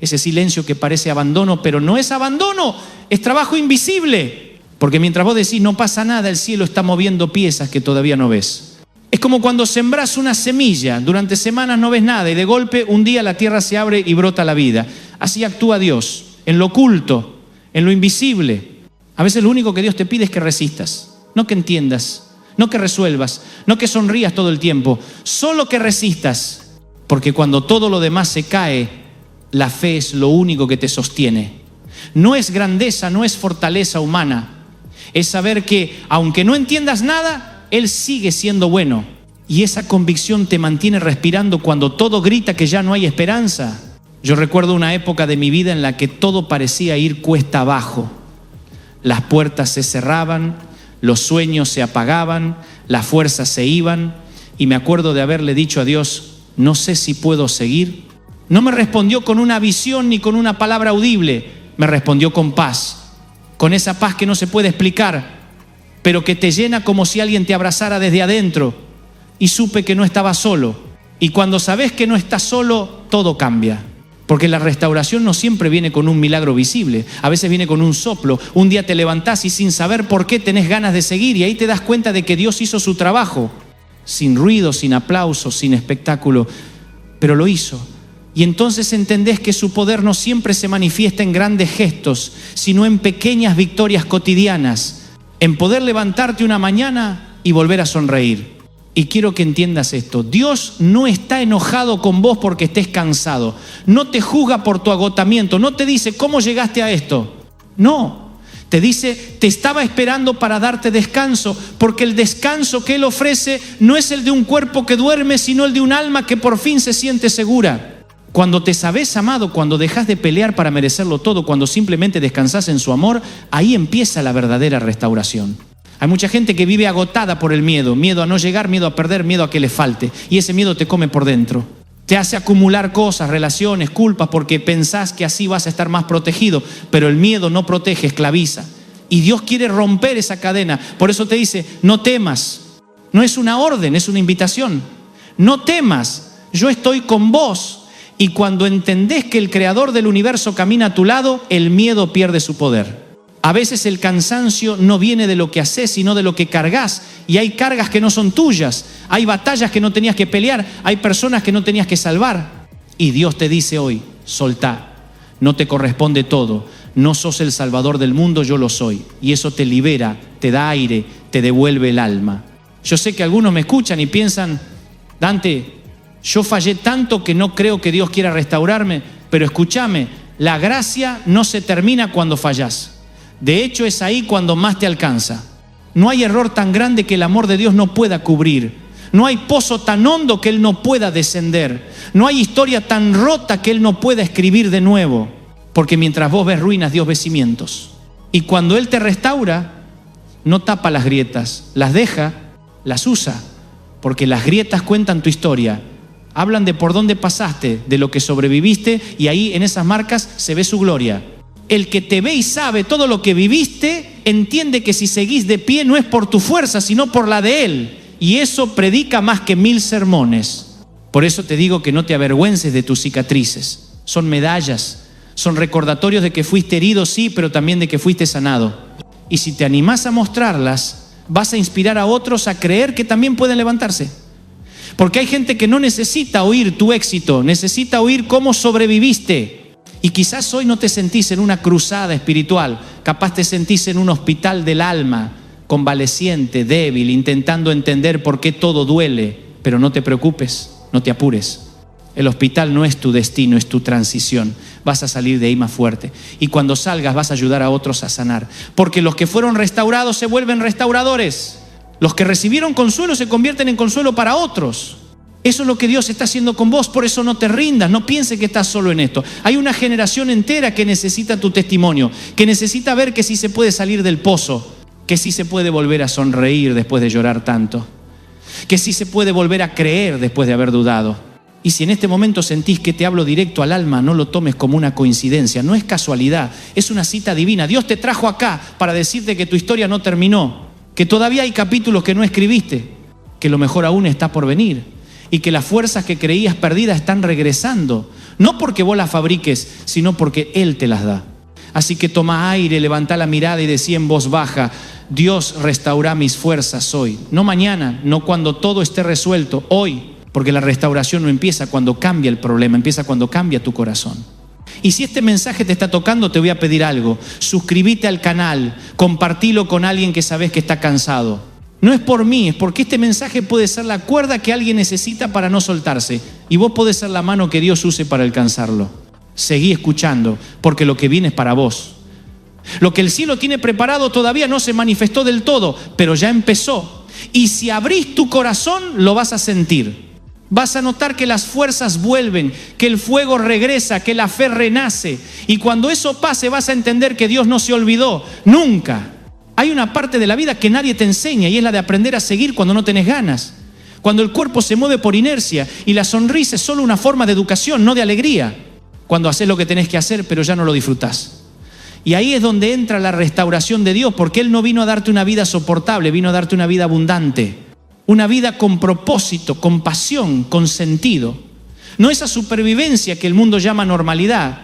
Ese silencio que parece abandono, pero no es abandono, es trabajo invisible. Porque mientras vos decís no pasa nada, el cielo está moviendo piezas que todavía no ves. Es como cuando sembrás una semilla, durante semanas no ves nada y de golpe un día la tierra se abre y brota la vida. Así actúa Dios, en lo oculto, en lo invisible. A veces lo único que Dios te pide es que resistas, no que entiendas, no que resuelvas, no que sonrías todo el tiempo, solo que resistas. Porque cuando todo lo demás se cae, la fe es lo único que te sostiene. No es grandeza, no es fortaleza humana. Es saber que, aunque no entiendas nada, Él sigue siendo bueno. Y esa convicción te mantiene respirando cuando todo grita que ya no hay esperanza. Yo recuerdo una época de mi vida en la que todo parecía ir cuesta abajo. Las puertas se cerraban, los sueños se apagaban, las fuerzas se iban. Y me acuerdo de haberle dicho a Dios, no sé si puedo seguir. No me respondió con una visión ni con una palabra audible, me respondió con paz. Con esa paz que no se puede explicar, pero que te llena como si alguien te abrazara desde adentro. Y supe que no estaba solo. Y cuando sabes que no estás solo, todo cambia. Porque la restauración no siempre viene con un milagro visible. A veces viene con un soplo. Un día te levantás y sin saber por qué tenés ganas de seguir. Y ahí te das cuenta de que Dios hizo su trabajo. Sin ruido, sin aplausos, sin espectáculo. Pero lo hizo. Y entonces entendés que su poder no siempre se manifiesta en grandes gestos, sino en pequeñas victorias cotidianas, en poder levantarte una mañana y volver a sonreír. Y quiero que entiendas esto, Dios no está enojado con vos porque estés cansado, no te juzga por tu agotamiento, no te dice ¿cómo llegaste a esto? No, te dice te estaba esperando para darte descanso, porque el descanso que Él ofrece no es el de un cuerpo que duerme, sino el de un alma que por fin se siente segura. Cuando te sabes amado, cuando dejas de pelear para merecerlo todo, cuando simplemente descansas en su amor, ahí empieza la verdadera restauración. Hay mucha gente que vive agotada por el miedo, miedo a no llegar, miedo a perder, miedo a que le falte. Y ese miedo te come por dentro. Te hace acumular cosas, relaciones, culpas, porque pensás que así vas a estar más protegido. Pero el miedo no protege, esclaviza. Y Dios quiere romper esa cadena. Por eso te dice, no temas. No es una orden, es una invitación. No temas, yo estoy con vos. Y cuando entendés que el creador del universo camina a tu lado, el miedo pierde su poder. A veces el cansancio no viene de lo que haces, sino de lo que cargas. Y hay cargas que no son tuyas. Hay batallas que no tenías que pelear. Hay personas que no tenías que salvar. Y Dios te dice hoy, soltá. No te corresponde todo. No sos el salvador del mundo, yo lo soy. Y eso te libera, te da aire, te devuelve el alma. Yo sé que algunos me escuchan y piensan, Dante, yo fallé tanto que no creo que Dios quiera restaurarme, pero escúchame, la gracia no se termina cuando fallás. De hecho, es ahí cuando más te alcanza. No hay error tan grande que el amor de Dios no pueda cubrir. No hay pozo tan hondo que Él no pueda descender. No hay historia tan rota que Él no pueda escribir de nuevo. Porque mientras vos ves ruinas, Dios ve cimientos. Y cuando Él te restaura, no tapa las grietas, las deja, las usa. Porque las grietas cuentan tu historia. Hablan de por dónde pasaste, de lo que sobreviviste, y ahí en esas marcas se ve su gloria. El que te ve y sabe todo lo que viviste, entiende que si seguís de pie no es por tu fuerza, sino por la de Él. Y eso predica más que 1000 sermones. Por eso te digo que no te avergüences de tus cicatrices. Son medallas, son recordatorios de que fuiste herido, sí, pero también de que fuiste sanado. Y si te animás a mostrarlas, vas a inspirar a otros a creer que también pueden levantarse. Porque hay gente que no necesita oír tu éxito, necesita oír cómo sobreviviste. Y quizás hoy no te sentís en una cruzada espiritual, capaz te sentís en un hospital del alma, convaleciente, débil, intentando entender por qué todo duele. Pero no te preocupes, no te apures. El hospital no es tu destino, es tu transición. Vas a salir de ahí más fuerte. Y cuando salgas vas a ayudar a otros a sanar. Porque los que fueron restaurados se vuelven restauradores. Los que recibieron consuelo se convierten en consuelo para otros. Eso es lo que Dios está haciendo con vos, por eso no te rindas, no pienses que estás solo en esto. Hay una generación entera que necesita tu testimonio, que necesita ver que sí se puede salir del pozo, que sí se puede volver a sonreír después de llorar tanto, que sí se puede volver a creer después de haber dudado. Y si en este momento sentís que te hablo directo al alma, no lo tomes como una coincidencia, no es casualidad, es una cita divina. Dios te trajo acá para decirte que tu historia no terminó, que todavía hay capítulos que no escribiste, que lo mejor aún está por venir y que las fuerzas que creías perdidas están regresando. No porque vos las fabriques, sino porque Él te las da. Así que toma aire, levanta la mirada y decí en voz baja: Dios restaura mis fuerzas hoy. No mañana, no cuando todo esté resuelto, hoy. Porque la restauración no empieza cuando cambia el problema, empieza cuando cambia tu corazón. Y si este mensaje te está tocando, te voy a pedir algo. Suscríbete al canal, compartilo con alguien que sabes que está cansado. No es por mí, es porque este mensaje puede ser la cuerda que alguien necesita para no soltarse. Y vos podés ser la mano que Dios use para alcanzarlo. Seguí escuchando, porque lo que viene es para vos. Lo que el cielo tiene preparado todavía no se manifestó del todo, pero ya empezó. Y si abrís tu corazón, lo vas a sentir. Vas a notar que las fuerzas vuelven, que el fuego regresa, que la fe renace. Y cuando eso pase, vas a entender que Dios no se olvidó, nunca. Hay una parte de la vida que nadie te enseña y es la de aprender a seguir cuando no tenés ganas. Cuando el cuerpo se mueve por inercia y la sonrisa es solo una forma de educación, no de alegría. Cuando haces lo que tenés que hacer, pero ya no lo disfrutás. Y ahí es donde entra la restauración de Dios, porque Él no vino a darte una vida soportable, vino a darte una vida abundante. Una vida con propósito, con pasión, con sentido. No esa supervivencia que el mundo llama normalidad.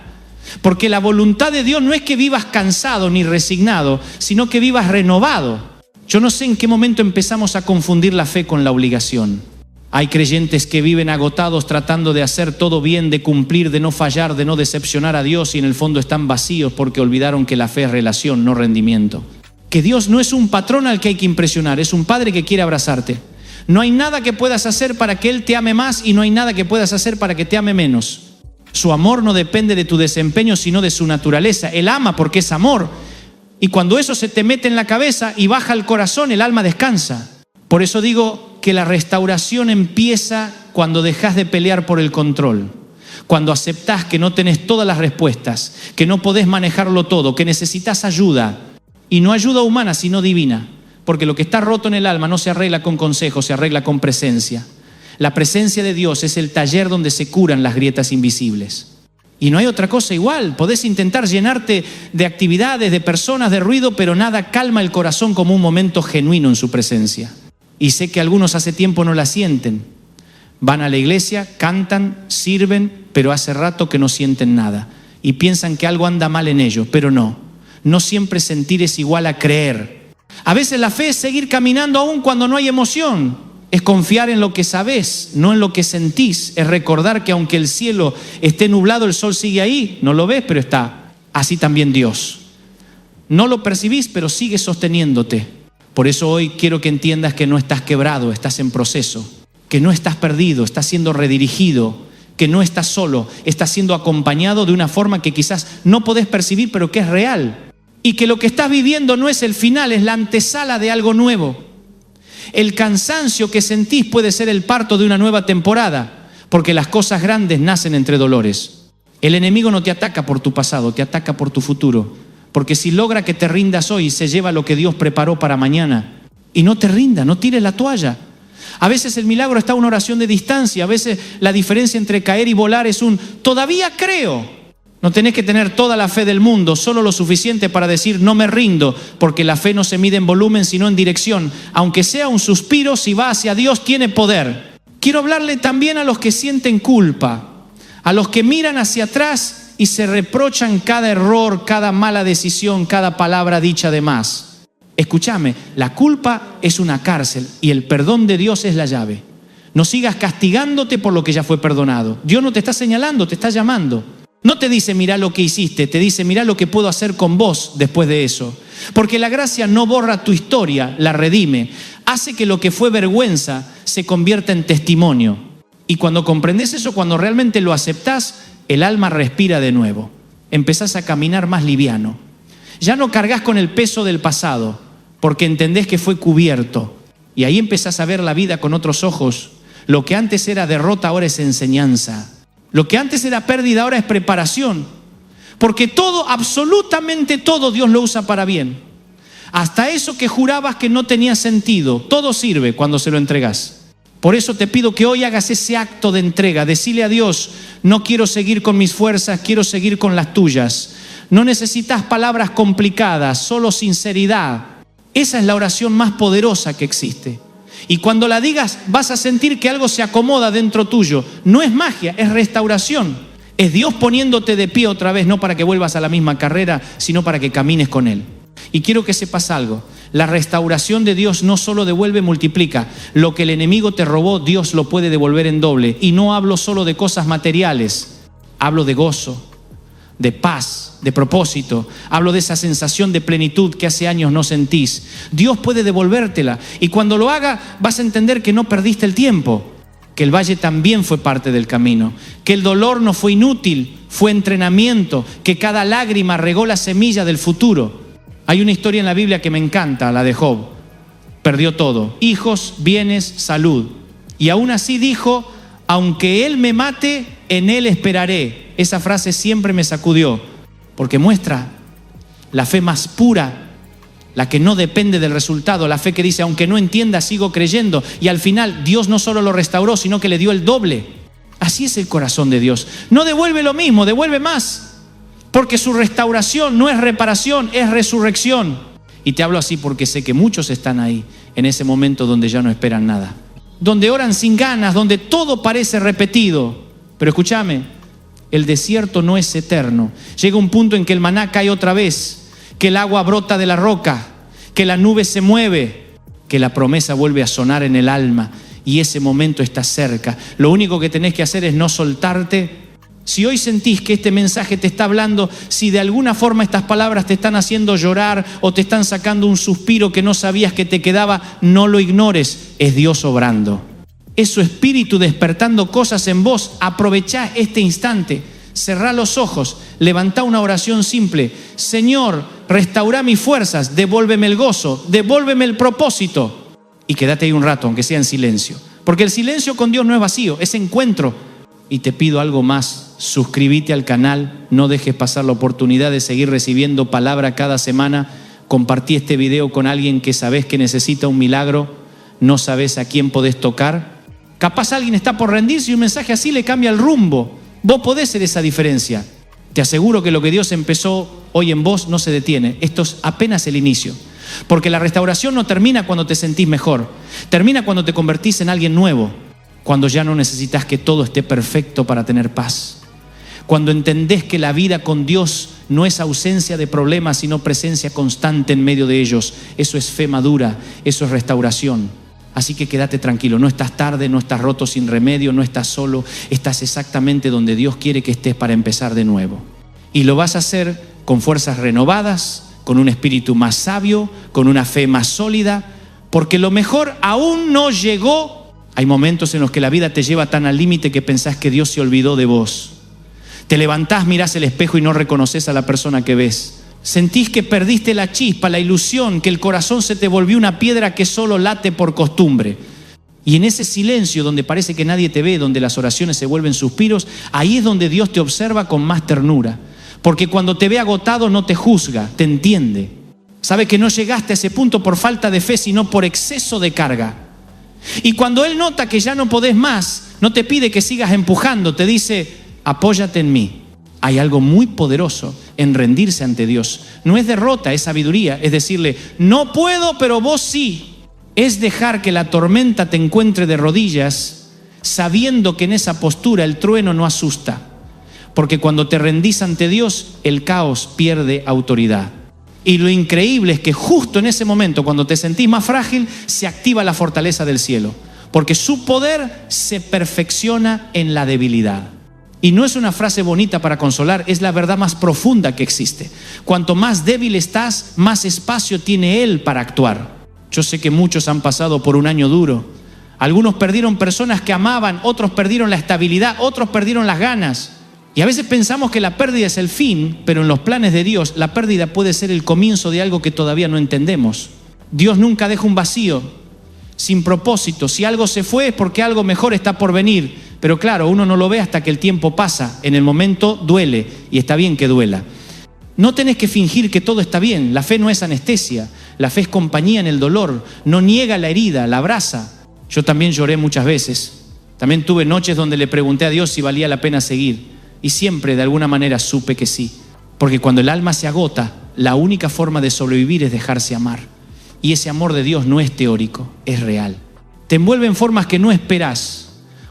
Porque la voluntad de Dios no es que vivas cansado ni resignado, sino que vivas renovado. Yo no sé en qué momento empezamos a confundir la fe con la obligación. Hay creyentes que viven agotados tratando de hacer todo bien, de cumplir, de no fallar, de no decepcionar a Dios y en el fondo están vacíos porque olvidaron que la fe es relación, no rendimiento. Que Dios no es un patrón al que hay que impresionar, es un padre que quiere abrazarte. No hay nada que puedas hacer para que Él te ame más y no hay nada que puedas hacer para que te ame menos. Su amor no depende de tu desempeño, sino de su naturaleza. Él ama porque es amor. Y cuando eso se te mete en la cabeza y baja al corazón, el alma descansa. Por eso digo que la restauración empieza cuando dejas de pelear por el control. Cuando aceptás que no tenés todas las respuestas, que no podés manejarlo todo, que necesitas ayuda. Y no ayuda humana, sino divina. Porque lo que está roto en el alma no se arregla con consejos, se arregla con presencia. La presencia de Dios es el taller donde se curan las grietas invisibles. Y no hay otra cosa igual. Podés intentar llenarte de actividades, de personas, de ruido, pero nada calma el corazón como un momento genuino en su presencia. Y sé que algunos hace tiempo no la sienten. Van a la iglesia, cantan, sirven, pero hace rato que no sienten nada. Y piensan que algo anda mal en ellos, pero no. No siempre sentir es igual a creer. A veces la fe es seguir caminando aún cuando no hay emoción. Es confiar en lo que sabés, no en lo que sentís. Es recordar que aunque el cielo esté nublado, el sol sigue ahí. No lo ves, pero está. Así también Dios. No lo percibís, pero sigue sosteniéndote. Por eso hoy quiero que entiendas que no estás quebrado, estás en proceso. Que no estás perdido, estás siendo redirigido. Que no estás solo, estás siendo acompañado de una forma que quizás no podés percibir, pero que es real. Y que lo que estás viviendo no es el final, es la antesala de algo nuevo. El cansancio que sentís puede ser el parto de una nueva temporada, porque las cosas grandes nacen entre dolores. El enemigo no te ataca por tu pasado, te ataca por tu futuro. Porque si logra que te rindas hoy, se lleva lo que Dios preparó para mañana. Y no te rindas, no tires la toalla. A veces el milagro está a una oración de distancia, a veces la diferencia entre caer y volar es un todavía creo. No tenés que tener toda la fe del mundo, solo lo suficiente para decir no me rindo, porque la fe no se mide en volumen sino en dirección. Aunque sea un suspiro, si va hacia Dios tiene poder. Quiero hablarle también a los que sienten culpa, a los que miran hacia atrás y se reprochan cada error, cada mala decisión, cada palabra dicha de más. Escúchame, la culpa es una cárcel y el perdón de Dios es la llave. No sigas castigándote por lo que ya fue perdonado. Dios no te está señalando, te está llamando. No te dice mirá lo que hiciste, te dice mirá lo que puedo hacer con vos después de eso. Porque la gracia no borra tu historia, la redime. Hace que lo que fue vergüenza se convierta en testimonio. Y cuando comprendes eso, cuando realmente lo aceptás, el alma respira de nuevo. Empezás a caminar más liviano. Ya no cargas con el peso del pasado, porque entendés que fue cubierto. Y ahí empezás a ver la vida con otros ojos. Lo que antes era derrota ahora es enseñanza. Lo que antes era pérdida ahora es preparación. Porque todo, absolutamente todo, Dios lo usa para bien. Hasta eso que jurabas que no tenía sentido, todo sirve cuando se lo entregás. Por eso te pido que hoy hagas ese acto de entrega. Decile a Dios, no quiero seguir con mis fuerzas, quiero seguir con las tuyas. No necesitas palabras complicadas, solo sinceridad. Esa es la oración más poderosa que existe. Y cuando la digas vas a sentir que algo se acomoda dentro tuyo. No es magia, es restauración. Es Dios poniéndote de pie otra vez, no para que vuelvas a la misma carrera, sino para que camines con Él. Y quiero que sepas algo, la restauración de Dios no solo devuelve, multiplica. Lo que el enemigo te robó, Dios lo puede devolver en doble. Y no hablo solo de cosas materiales, hablo de gozo, de paz, de propósito. Hablo de esa sensación de plenitud que hace años no sentís. Dios puede devolvértela. Y cuando lo haga, vas a entender que no perdiste el tiempo, que el valle también fue parte del camino, que el dolor no fue inútil, fue entrenamiento, que cada lágrima regó la semilla del futuro. Hay una historia en la Biblia que me encanta, la de Job. Perdió todo, hijos, bienes, salud. Y aún así dijo, aunque Él me mate, en Él esperaré. Esa frase siempre me sacudió, porque muestra la fe más pura, la que no depende del resultado, la fe que dice, aunque no entienda, sigo creyendo. Y al final Dios no solo lo restauró, sino que le dio el doble. Así es el corazón de Dios. No devuelve lo mismo, devuelve más. Porque su restauración no es reparación, es resurrección. Y te hablo así porque sé que muchos están ahí, en ese momento donde ya no esperan nada. Donde oran sin ganas, donde todo parece repetido. Pero escúchame, el desierto no es eterno. Llega un punto en que el maná cae otra vez, que el agua brota de la roca, que la nube se mueve, que la promesa vuelve a sonar en el alma. Y ese momento está cerca. Lo único que tenés que hacer es no soltarte. Si hoy sentís que este mensaje te está hablando, si de alguna forma estas palabras te están haciendo llorar o te están sacando un suspiro que no sabías que te quedaba, no lo ignores, es Dios obrando. Es su espíritu despertando cosas en vos. Aprovechá este instante, cerrá los ojos, levantá una oración simple. Señor, restaurá mis fuerzas, devuélveme el gozo, devuélveme el propósito. Y quédate ahí un rato, aunque sea en silencio. Porque el silencio con Dios no es vacío, es encuentro. Y te pido algo más, suscríbete al canal, no dejes pasar la oportunidad de seguir recibiendo palabra cada semana. Compartí este video con alguien que sabes que necesita un milagro, no sabes a quién podés tocar. Capaz alguien está por rendirse y un mensaje así le cambia el rumbo. Vos podés ser esa diferencia. Te aseguro que lo que Dios empezó hoy en vos no se detiene. Esto es apenas el inicio. Porque la restauración no termina cuando te sentís mejor, termina cuando te convertís en alguien nuevo. Cuando ya no necesitas que todo esté perfecto para tener paz. Cuando entendés que la vida con Dios no es ausencia de problemas, sino presencia constante en medio de ellos. Eso es fe madura, eso es restauración. Así que quédate tranquilo, no estás tarde, no estás roto sin remedio, no estás solo. Estás exactamente donde Dios quiere que estés para empezar de nuevo. Y lo vas a hacer con fuerzas renovadas, con un espíritu más sabio, con una fe más sólida, porque lo mejor aún no llegó. Hay momentos en los que la vida te lleva tan al límite que pensás que Dios se olvidó de vos. Te levantás, mirás el espejo y no reconoces a la persona que ves. Sentís que perdiste la chispa, la ilusión, que el corazón se te volvió una piedra que solo late por costumbre. Y en ese silencio donde parece que nadie te ve, donde las oraciones se vuelven suspiros, ahí es donde Dios te observa con más ternura. Porque cuando te ve agotado no te juzga, te entiende. Sabe que no llegaste a ese punto por falta de fe, sino por exceso de carga. Y cuando Él nota que ya no podés más, no te pide que sigas empujando, te dice, apóyate en mí. Hay algo muy poderoso en rendirse ante Dios. No es derrota, es sabiduría. Es decirle, no puedo, pero vos sí. Es dejar que la tormenta te encuentre de rodillas, sabiendo que en esa postura el trueno no asusta. Porque cuando te rendís ante Dios, el caos pierde autoridad. Y lo increíble es que justo en ese momento, cuando te sentís más frágil, se activa la fortaleza del cielo. Porque su poder se perfecciona en la debilidad. Y no es una frase bonita para consolar, es la verdad más profunda que existe. Cuanto más débil estás, más espacio tiene Él para actuar. Yo sé que muchos han pasado por un año duro. Algunos perdieron personas que amaban, otros perdieron la estabilidad, otros perdieron las ganas. Y a veces pensamos que la pérdida es el fin, pero en los planes de Dios, la pérdida puede ser el comienzo de algo que todavía no entendemos. Dios nunca deja un vacío, sin propósito. Si algo se fue es porque algo mejor está por venir. Pero claro, uno no lo ve hasta que el tiempo pasa. En el momento duele, y está bien que duela. No tenés que fingir que todo está bien. La fe no es anestesia. La fe es compañía en el dolor. No niega la herida, la abraza. Yo también lloré muchas veces. También tuve noches donde le pregunté a Dios si valía la pena seguir. Y siempre de alguna manera supe que sí. Porque cuando el alma se agota, la única forma de sobrevivir es dejarse amar. Y ese amor de Dios no es teórico, es real. Te envuelve en formas que no esperás.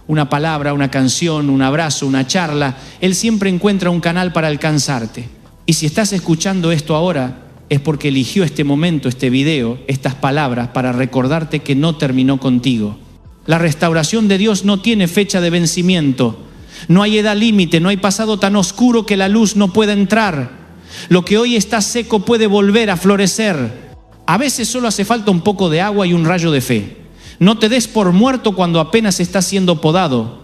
una palabra, una canción, un abrazo, una charla. Él siempre encuentra un canal para alcanzarte. Y si estás escuchando esto ahora, es porque eligió este momento, este video, estas palabras para recordarte que no terminó contigo. La restauración de Dios no tiene fecha de vencimiento. No hay edad límite, no hay pasado tan oscuro que la luz no pueda entrar. Lo que hoy está seco puede volver a florecer. A veces solo hace falta un poco de agua y un rayo de fe. No te des por muerto cuando apenas está siendo podado.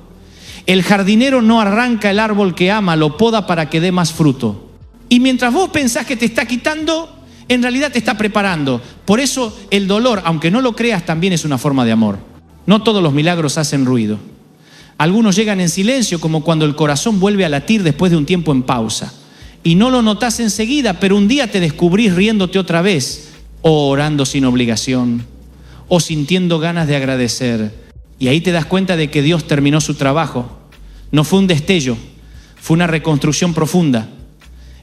El jardinero no arranca el árbol que ama, lo poda para que dé más fruto. Y mientras vos pensás que te está quitando, en realidad te está preparando. Por eso el dolor, aunque no lo creas, también es una forma de amor. No todos los milagros hacen ruido. Algunos llegan en silencio, como cuando el corazón vuelve a latir después de un tiempo en pausa. Y no lo notás enseguida, pero un día te descubrís riéndote otra vez, o orando sin obligación, o sintiendo ganas de agradecer. Y ahí te das cuenta de que Dios terminó su trabajo. No fue un destello, fue una reconstrucción profunda.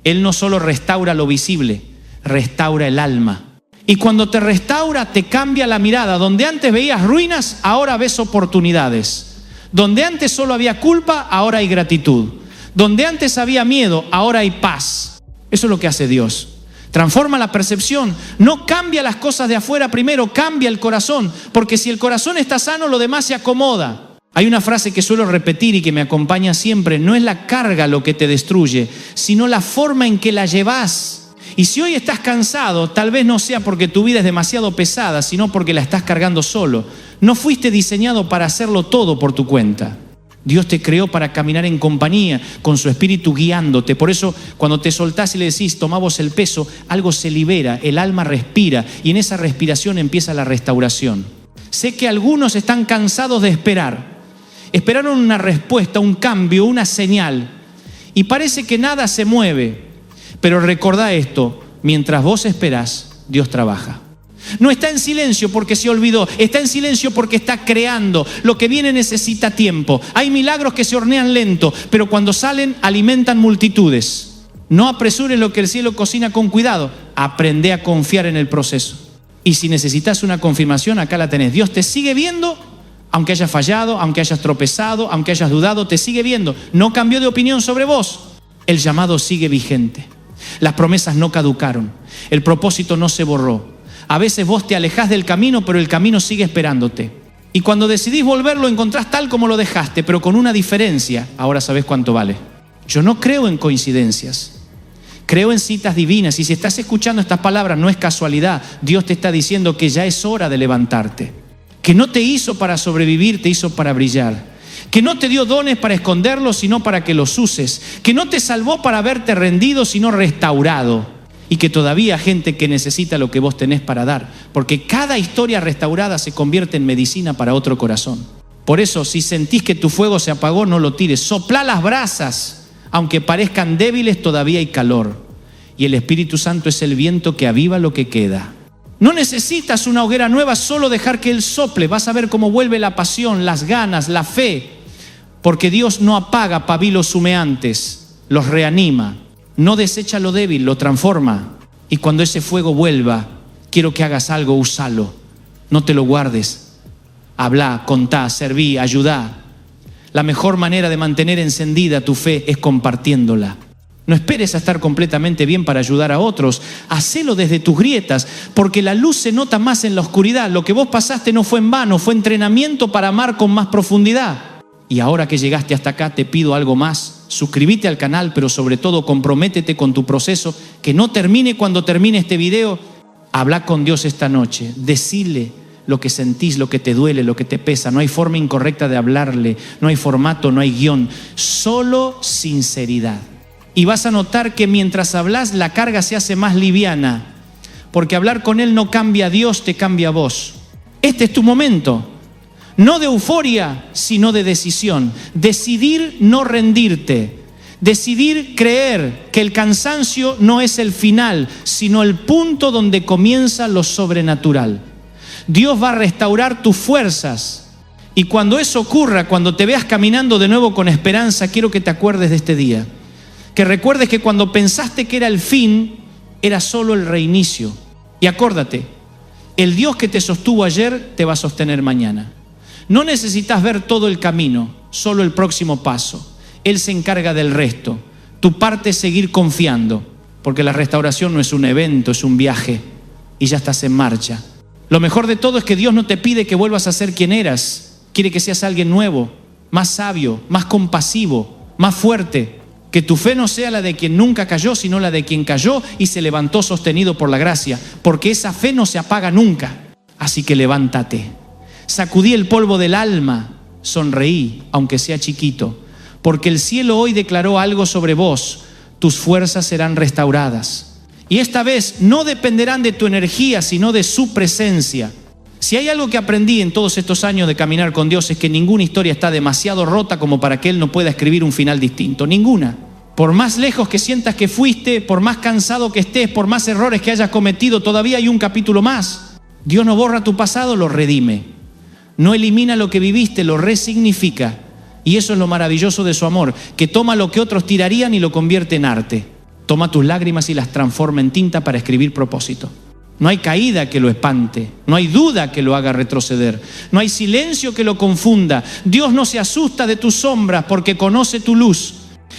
Él no solo restaura lo visible, restaura el alma. Y cuando te restaura, te cambia la mirada. Donde antes veías ruinas, ahora ves oportunidades. Donde antes solo había culpa, ahora hay gratitud. Donde antes había miedo, ahora hay paz. Eso es lo que hace Dios. Transforma la percepción. No cambia las cosas de afuera primero, cambia el corazón. Porque si el corazón está sano, lo demás se acomoda. Hay una frase que suelo repetir y que me acompaña siempre. No es la carga lo que te destruye, sino la forma en que la llevas. Y si hoy estás cansado, tal vez no sea porque tu vida es demasiado pesada, sino porque la estás cargando solo. No fuiste diseñado para hacerlo todo por tu cuenta. Dios te creó para caminar en compañía, con su espíritu guiándote. Por eso, cuando te soltás y le decís, tomá vos el peso, algo se libera, el alma respira, y en esa respiración empieza la restauración. Sé que algunos están cansados de esperar. Esperaron una respuesta, un cambio, una señal, y parece que nada se mueve. Pero recordá esto, mientras vos esperás, Dios trabaja. No está en silencio porque se olvidó, está en silencio porque está creando. Lo que viene necesita tiempo. Hay milagros que se hornean lento, pero cuando salen alimentan multitudes. No apresures lo que el cielo cocina con cuidado. Aprende a confiar en el proceso. Y si necesitas una confirmación, acá la tenés. Dios te sigue viendo, aunque hayas fallado, aunque hayas tropezado, aunque hayas dudado, te sigue viendo. No cambió de opinión sobre vos. El llamado sigue vigente. Las promesas no caducaron. El propósito no se borró. A veces vos te alejás del camino, pero el camino sigue esperándote. Y cuando decidís volver, lo encontrás tal como lo dejaste, pero con una diferencia. Ahora sabés cuánto vale. Yo no creo en coincidencias. Creo en citas divinas. Y si estás escuchando estas palabras, no es casualidad. Dios te está diciendo que ya es hora de levantarte. Que no te hizo para sobrevivir, te hizo para brillar. Que no te dio dones para esconderlos, sino para que los uses. Que no te salvó para haberte rendido, sino restaurado. Y que todavía hay gente que necesita lo que vos tenés para dar. Porque cada historia restaurada se convierte en medicina para otro corazón. Por eso, si sentís que tu fuego se apagó, no lo tires. Soplá las brasas. Aunque parezcan débiles, todavía hay calor. Y el Espíritu Santo es el viento que aviva lo que queda. No necesitas una hoguera nueva, solo dejar que Él sople. Vas a ver cómo vuelve la pasión, las ganas, la fe. Porque Dios no apaga pabilos humeantes, los reanima. No desecha lo débil, lo transforma. Y cuando ese fuego vuelva, quiero que hagas algo, úsalo. No te lo guardes. Habla, contá, serví, ayudá. La mejor manera de mantener encendida tu fe es compartiéndola. No esperes a estar completamente bien para ayudar a otros. Hacelo desde tus grietas, porque la luz se nota más en la oscuridad. Lo que vos pasaste no fue en vano, fue entrenamiento para amar con más profundidad. Y ahora que llegaste hasta acá, te pido algo más. Suscríbete al canal, pero sobre todo comprométete con tu proceso. Que no termine cuando termine este video. Habla con Dios esta noche. Decile lo que sentís, lo que te duele, lo que te pesa. No hay forma incorrecta de hablarle. No hay formato, no hay guión. Solo sinceridad. Y vas a notar que mientras hablas, la carga se hace más liviana. Porque hablar con Él no cambia a Dios, te cambia a vos. Este es tu momento. No de euforia, sino de decisión. Decidir no rendirte. Decidir creer que el cansancio no es el final, sino el punto donde comienza lo sobrenatural. Dios va a restaurar tus fuerzas. Y cuando eso ocurra, cuando te veas caminando de nuevo con esperanza, quiero que te acuerdes de este día. Que recuerdes que cuando pensaste que era el fin, era solo el reinicio. Y acuérdate, el Dios que te sostuvo ayer te va a sostener mañana. No necesitas ver todo el camino, solo el próximo paso. Él se encarga del resto. Tu parte es seguir confiando, porque la restauración no es un evento, es un viaje y ya estás en marcha. Lo mejor de todo es que Dios no te pide que vuelvas a ser quien eras. Quiere que seas alguien nuevo, más sabio, más compasivo, más fuerte. Que tu fe no sea la de quien nunca cayó, sino la de quien cayó y se levantó sostenido por la gracia, porque esa fe no se apaga nunca. Así que levántate. Sacudí el polvo del alma, sonreí, aunque sea chiquito, porque el cielo hoy declaró algo sobre vos. Tus fuerzas serán restauradas. Y esta vez no dependerán de tu energía, sino de su presencia. Si hay algo que aprendí en todos estos años de caminar con Dios, es que ninguna historia está demasiado rota como para que Él no pueda escribir un final distinto. Ninguna. Por más lejos que sientas que fuiste, por más cansado que estés, por más errores que hayas cometido, todavía hay un capítulo más. Dios no borra tu pasado, lo redime. No elimina lo que viviste, lo resignifica. Y eso es lo maravilloso de su amor, que toma lo que otros tirarían y lo convierte en arte. Toma tus lágrimas y las transforma en tinta para escribir propósito. No hay caída que lo espante, no hay duda que lo haga retroceder, no hay silencio que lo confunda. Dios no se asusta de tus sombras porque conoce tu luz.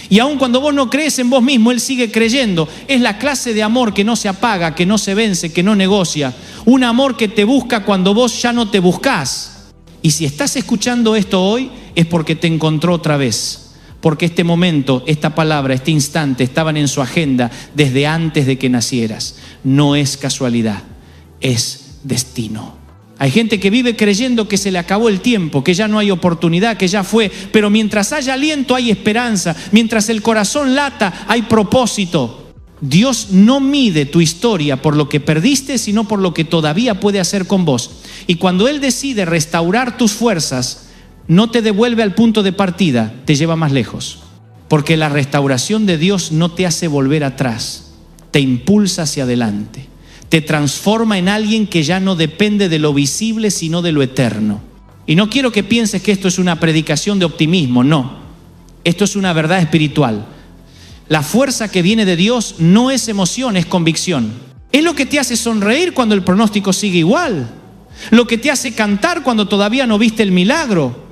Y aun cuando vos no crees en vos mismo, Él sigue creyendo. Es la clase de amor que no se apaga, que no se vence, que no negocia. Un amor que te busca cuando vos ya no te buscás. Y si estás escuchando esto hoy, es porque te encontró otra vez. Porque este momento, esta palabra, este instante estaban en su agenda desde antes de que nacieras. No es casualidad, es destino. Hay gente que vive creyendo que se le acabó el tiempo, que ya no hay oportunidad, que ya fue. Pero mientras haya aliento hay esperanza. Mientras el corazón lata hay propósito. Dios no mide tu historia por lo que perdiste, sino por lo que todavía puede hacer con vos. Y cuando Él decide restaurar tus fuerzas, no te devuelve al punto de partida, te lleva más lejos. Porque la restauración de Dios no te hace volver atrás, te impulsa hacia adelante. Te transforma en alguien que ya no depende de lo visible, sino de lo eterno. Y no quiero que pienses que esto es una predicación de optimismo, no. Esto es una verdad espiritual. La fuerza que viene de Dios no es emoción, es convicción. Es lo que te hace sonreír cuando el pronóstico sigue igual. Lo que te hace cantar cuando todavía no viste el milagro.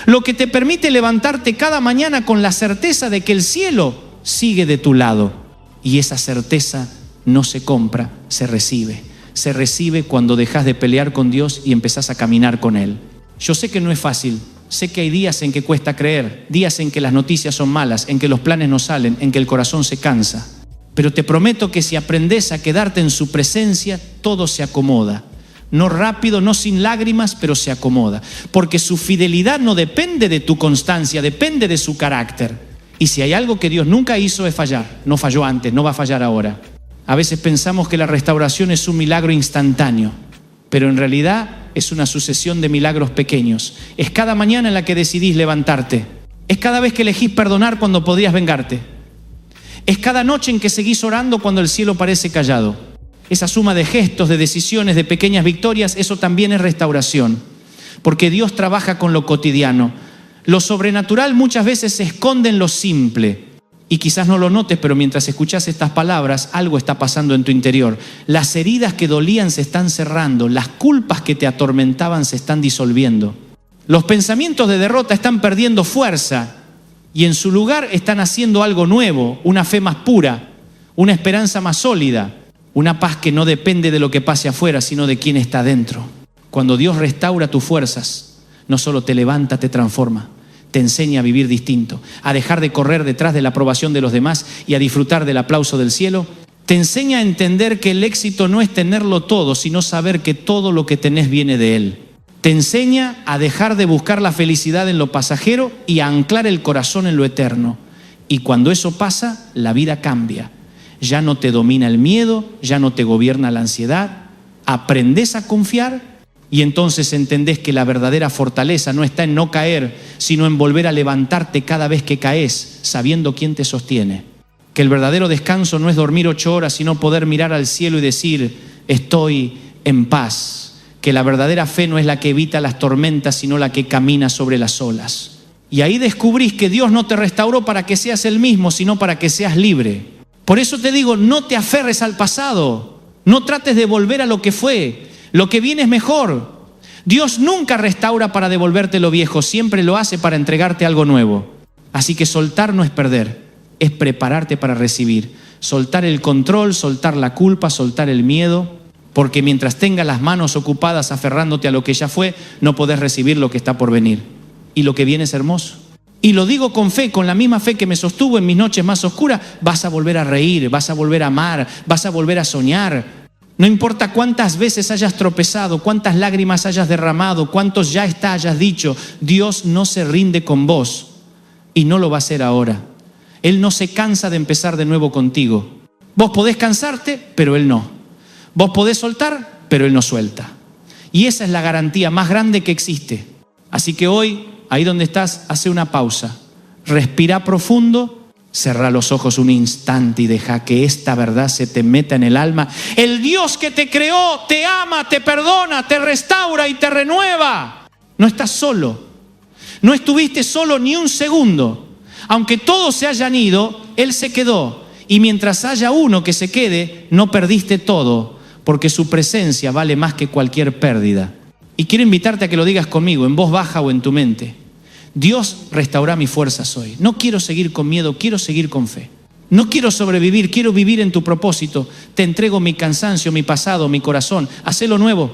Lo que te permite levantarte cada mañana con la certeza de que el cielo sigue de tu lado. Y esa certeza no se compra, se recibe. Se recibe cuando dejas de pelear con Dios y empezás a caminar con Él. Yo sé que no es fácil. Sé que hay días en que cuesta creer, días en que las noticias son malas, en que los planes no salen, en que el corazón se cansa. Pero te prometo que si aprendes a quedarte en su presencia, todo se acomoda. No rápido, no sin lágrimas, pero se acomoda. Porque su fidelidad no depende de tu constancia, depende de su carácter. Y si hay algo que Dios nunca hizo es fallar. No falló antes, no va a fallar ahora. A veces pensamos que la restauración es un milagro instantáneo, pero en realidad es una sucesión de milagros pequeños. Es cada mañana en la que decidís levantarte. Es cada vez que elegís perdonar cuando podrías vengarte. Es cada noche en que seguís orando cuando el cielo parece callado. Esa suma de gestos, de decisiones, de pequeñas victorias, eso también es restauración. Porque Dios trabaja con lo cotidiano. Lo sobrenatural muchas veces se esconde en lo simple. Y quizás no lo notes, pero mientras escuchas estas palabras, algo está pasando en tu interior. Las heridas que dolían se están cerrando, las culpas que te atormentaban se están disolviendo. Los pensamientos de derrota están perdiendo fuerza y en su lugar están haciendo algo nuevo, una fe más pura, una esperanza más sólida, una paz que no depende de lo que pase afuera, sino de quién está dentro. Cuando Dios restaura tus fuerzas, no solo te levanta, te transforma. Te enseña a vivir distinto, a dejar de correr detrás de la aprobación de los demás y a disfrutar del aplauso del cielo. Te enseña a entender que el éxito no es tenerlo todo, sino saber que todo lo que tenés viene de Él. Te enseña a dejar de buscar la felicidad en lo pasajero y a anclar el corazón en lo eterno. Y cuando eso pasa, la vida cambia. Ya no te domina el miedo, ya no te gobierna la ansiedad. Aprendés a confiar. Y entonces entendés que la verdadera fortaleza no está en no caer, sino en volver a levantarte cada vez que caes, sabiendo quién te sostiene. Que el verdadero descanso no es dormir 8 horas, sino poder mirar al cielo y decir, estoy en paz. Que la verdadera fe no es la que evita las tormentas, sino la que camina sobre las olas. Y ahí descubrís que Dios no te restauró para que seas el mismo, sino para que seas libre. Por eso te digo, no te aferres al pasado. No trates de volver a lo que fue. Lo que viene es mejor. Dios nunca restaura para devolverte lo viejo, siempre lo hace para entregarte algo nuevo. Así que soltar no es perder, es prepararte para recibir. Soltar el control, soltar la culpa, soltar el miedo, porque mientras tengas las manos ocupadas aferrándote a lo que ya fue, no podés recibir lo que está por venir. Y lo que viene es hermoso. Y lo digo con fe, con la misma fe que me sostuvo en mis noches más oscuras. Vas a volver a reír, vas a volver a amar, vas a volver a soñar. No importa cuántas veces hayas tropezado, cuántas lágrimas hayas derramado, cuántos ya está hayas dicho, Dios no se rinde con vos y no lo va a hacer ahora. Él no se cansa de empezar de nuevo contigo. Vos podés cansarte, pero Él no. Vos podés soltar, pero Él no suelta. Y esa es la garantía más grande que existe. Así que hoy, ahí donde estás, hace una pausa. Respira profundo. Cerrá los ojos un instante y deja que esta verdad se te meta en el alma. El Dios que te creó, te ama, te perdona, te restaura y te renueva. No estás solo. No estuviste solo ni un segundo. Aunque todos se hayan ido, Él se quedó. Y mientras haya uno que se quede, no perdiste todo, porque su presencia vale más que cualquier pérdida. Y quiero invitarte a que lo digas conmigo, en voz baja o en tu mente. Dios restaura mis fuerzas hoy. No quiero seguir con miedo, quiero seguir con fe. No quiero sobrevivir, quiero vivir en tu propósito. Te entrego mi cansancio, mi pasado, mi corazón. Hacelo nuevo.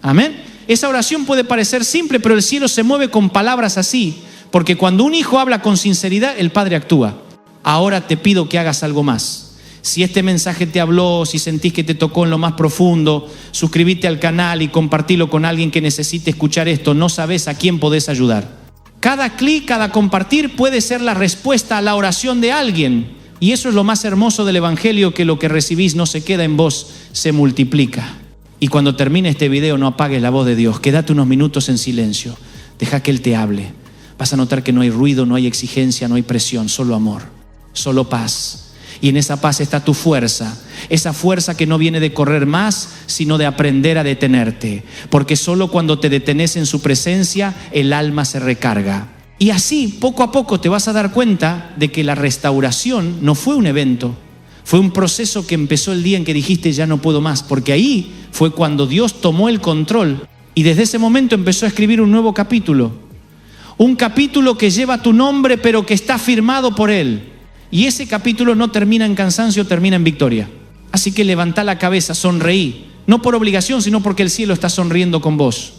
Amén. Esa oración puede parecer simple, pero el cielo se mueve con palabras así. Porque cuando un hijo habla con sinceridad, el Padre actúa. Ahora te pido que hagas algo más. Si este mensaje te habló, si sentís que te tocó en lo más profundo, suscríbete al canal y compartilo con alguien que necesite escuchar esto. No sabes a quién podés ayudar. Cada clic, cada compartir puede ser la respuesta a la oración de alguien. Y eso es lo más hermoso del Evangelio, que lo que recibís no se queda en vos, se multiplica. Y cuando termine este video, no apagues la voz de Dios. Quédate unos minutos en silencio. Deja que Él te hable. Vas a notar que no hay ruido, no hay exigencia, no hay presión, solo amor, solo paz. Y en esa paz está tu fuerza. Esa fuerza que no viene de correr más, sino de aprender a detenerte. Porque solo cuando te detenés en su presencia, el alma se recarga. Y así, poco a poco, te vas a dar cuenta de que la restauración no fue un evento. Fue un proceso que empezó el día en que dijiste ya no puedo más. Porque ahí fue cuando Dios tomó el control. Y desde ese momento empezó a escribir un nuevo capítulo. Un capítulo que lleva tu nombre, pero que está firmado por Él. Y ese capítulo no termina en cansancio, termina en victoria. Así que levantá la cabeza, sonreí. No por obligación, sino porque el cielo está sonriendo con vos.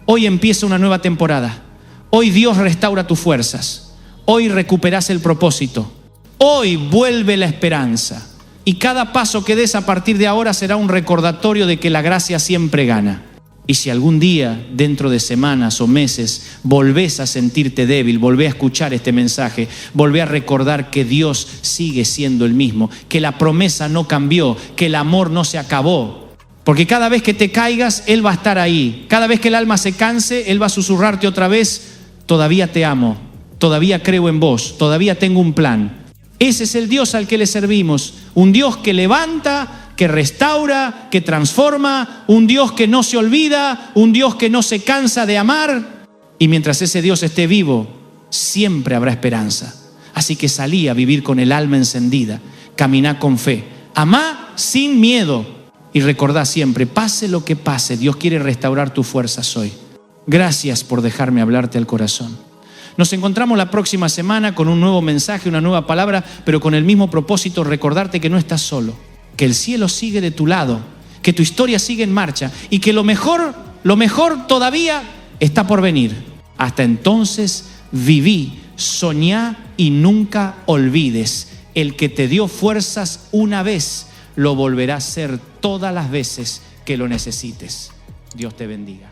Hoy empieza una nueva temporada. Hoy Dios restaura tus fuerzas. Hoy recuperás el propósito. Hoy vuelve la esperanza. Y cada paso que des a partir de ahora será un recordatorio de que la gracia siempre gana. Y si algún día, dentro de semanas o meses, volvés a sentirte débil, volvés a escuchar este mensaje, volvés a recordar que Dios sigue siendo el mismo, que la promesa no cambió, que el amor no se acabó. Porque cada vez que te caigas, Él va a estar ahí. Cada vez que el alma se canse, Él va a susurrarte otra vez, todavía te amo, todavía creo en vos, todavía tengo un plan. Ese es el Dios al que le servimos, un Dios que levanta, que restaura, que transforma, un Dios que no se olvida, un Dios que no se cansa de amar. Y mientras ese Dios esté vivo, siempre habrá esperanza. Así que salí a vivir con el alma encendida, caminá con fe, amá sin miedo y recordá siempre, pase lo que pase, Dios quiere restaurar tus fuerzas hoy. Gracias por dejarme hablarte al corazón. Nos encontramos la próxima semana con un nuevo mensaje, una nueva palabra, pero con el mismo propósito, recordarte que no estás solo. Que el cielo sigue de tu lado, que tu historia sigue en marcha y que lo mejor todavía está por venir. Hasta entonces, viví, soñá y nunca olvides. El que te dio fuerzas una vez, lo volverá a hacer todas las veces que lo necesites. Dios te bendiga.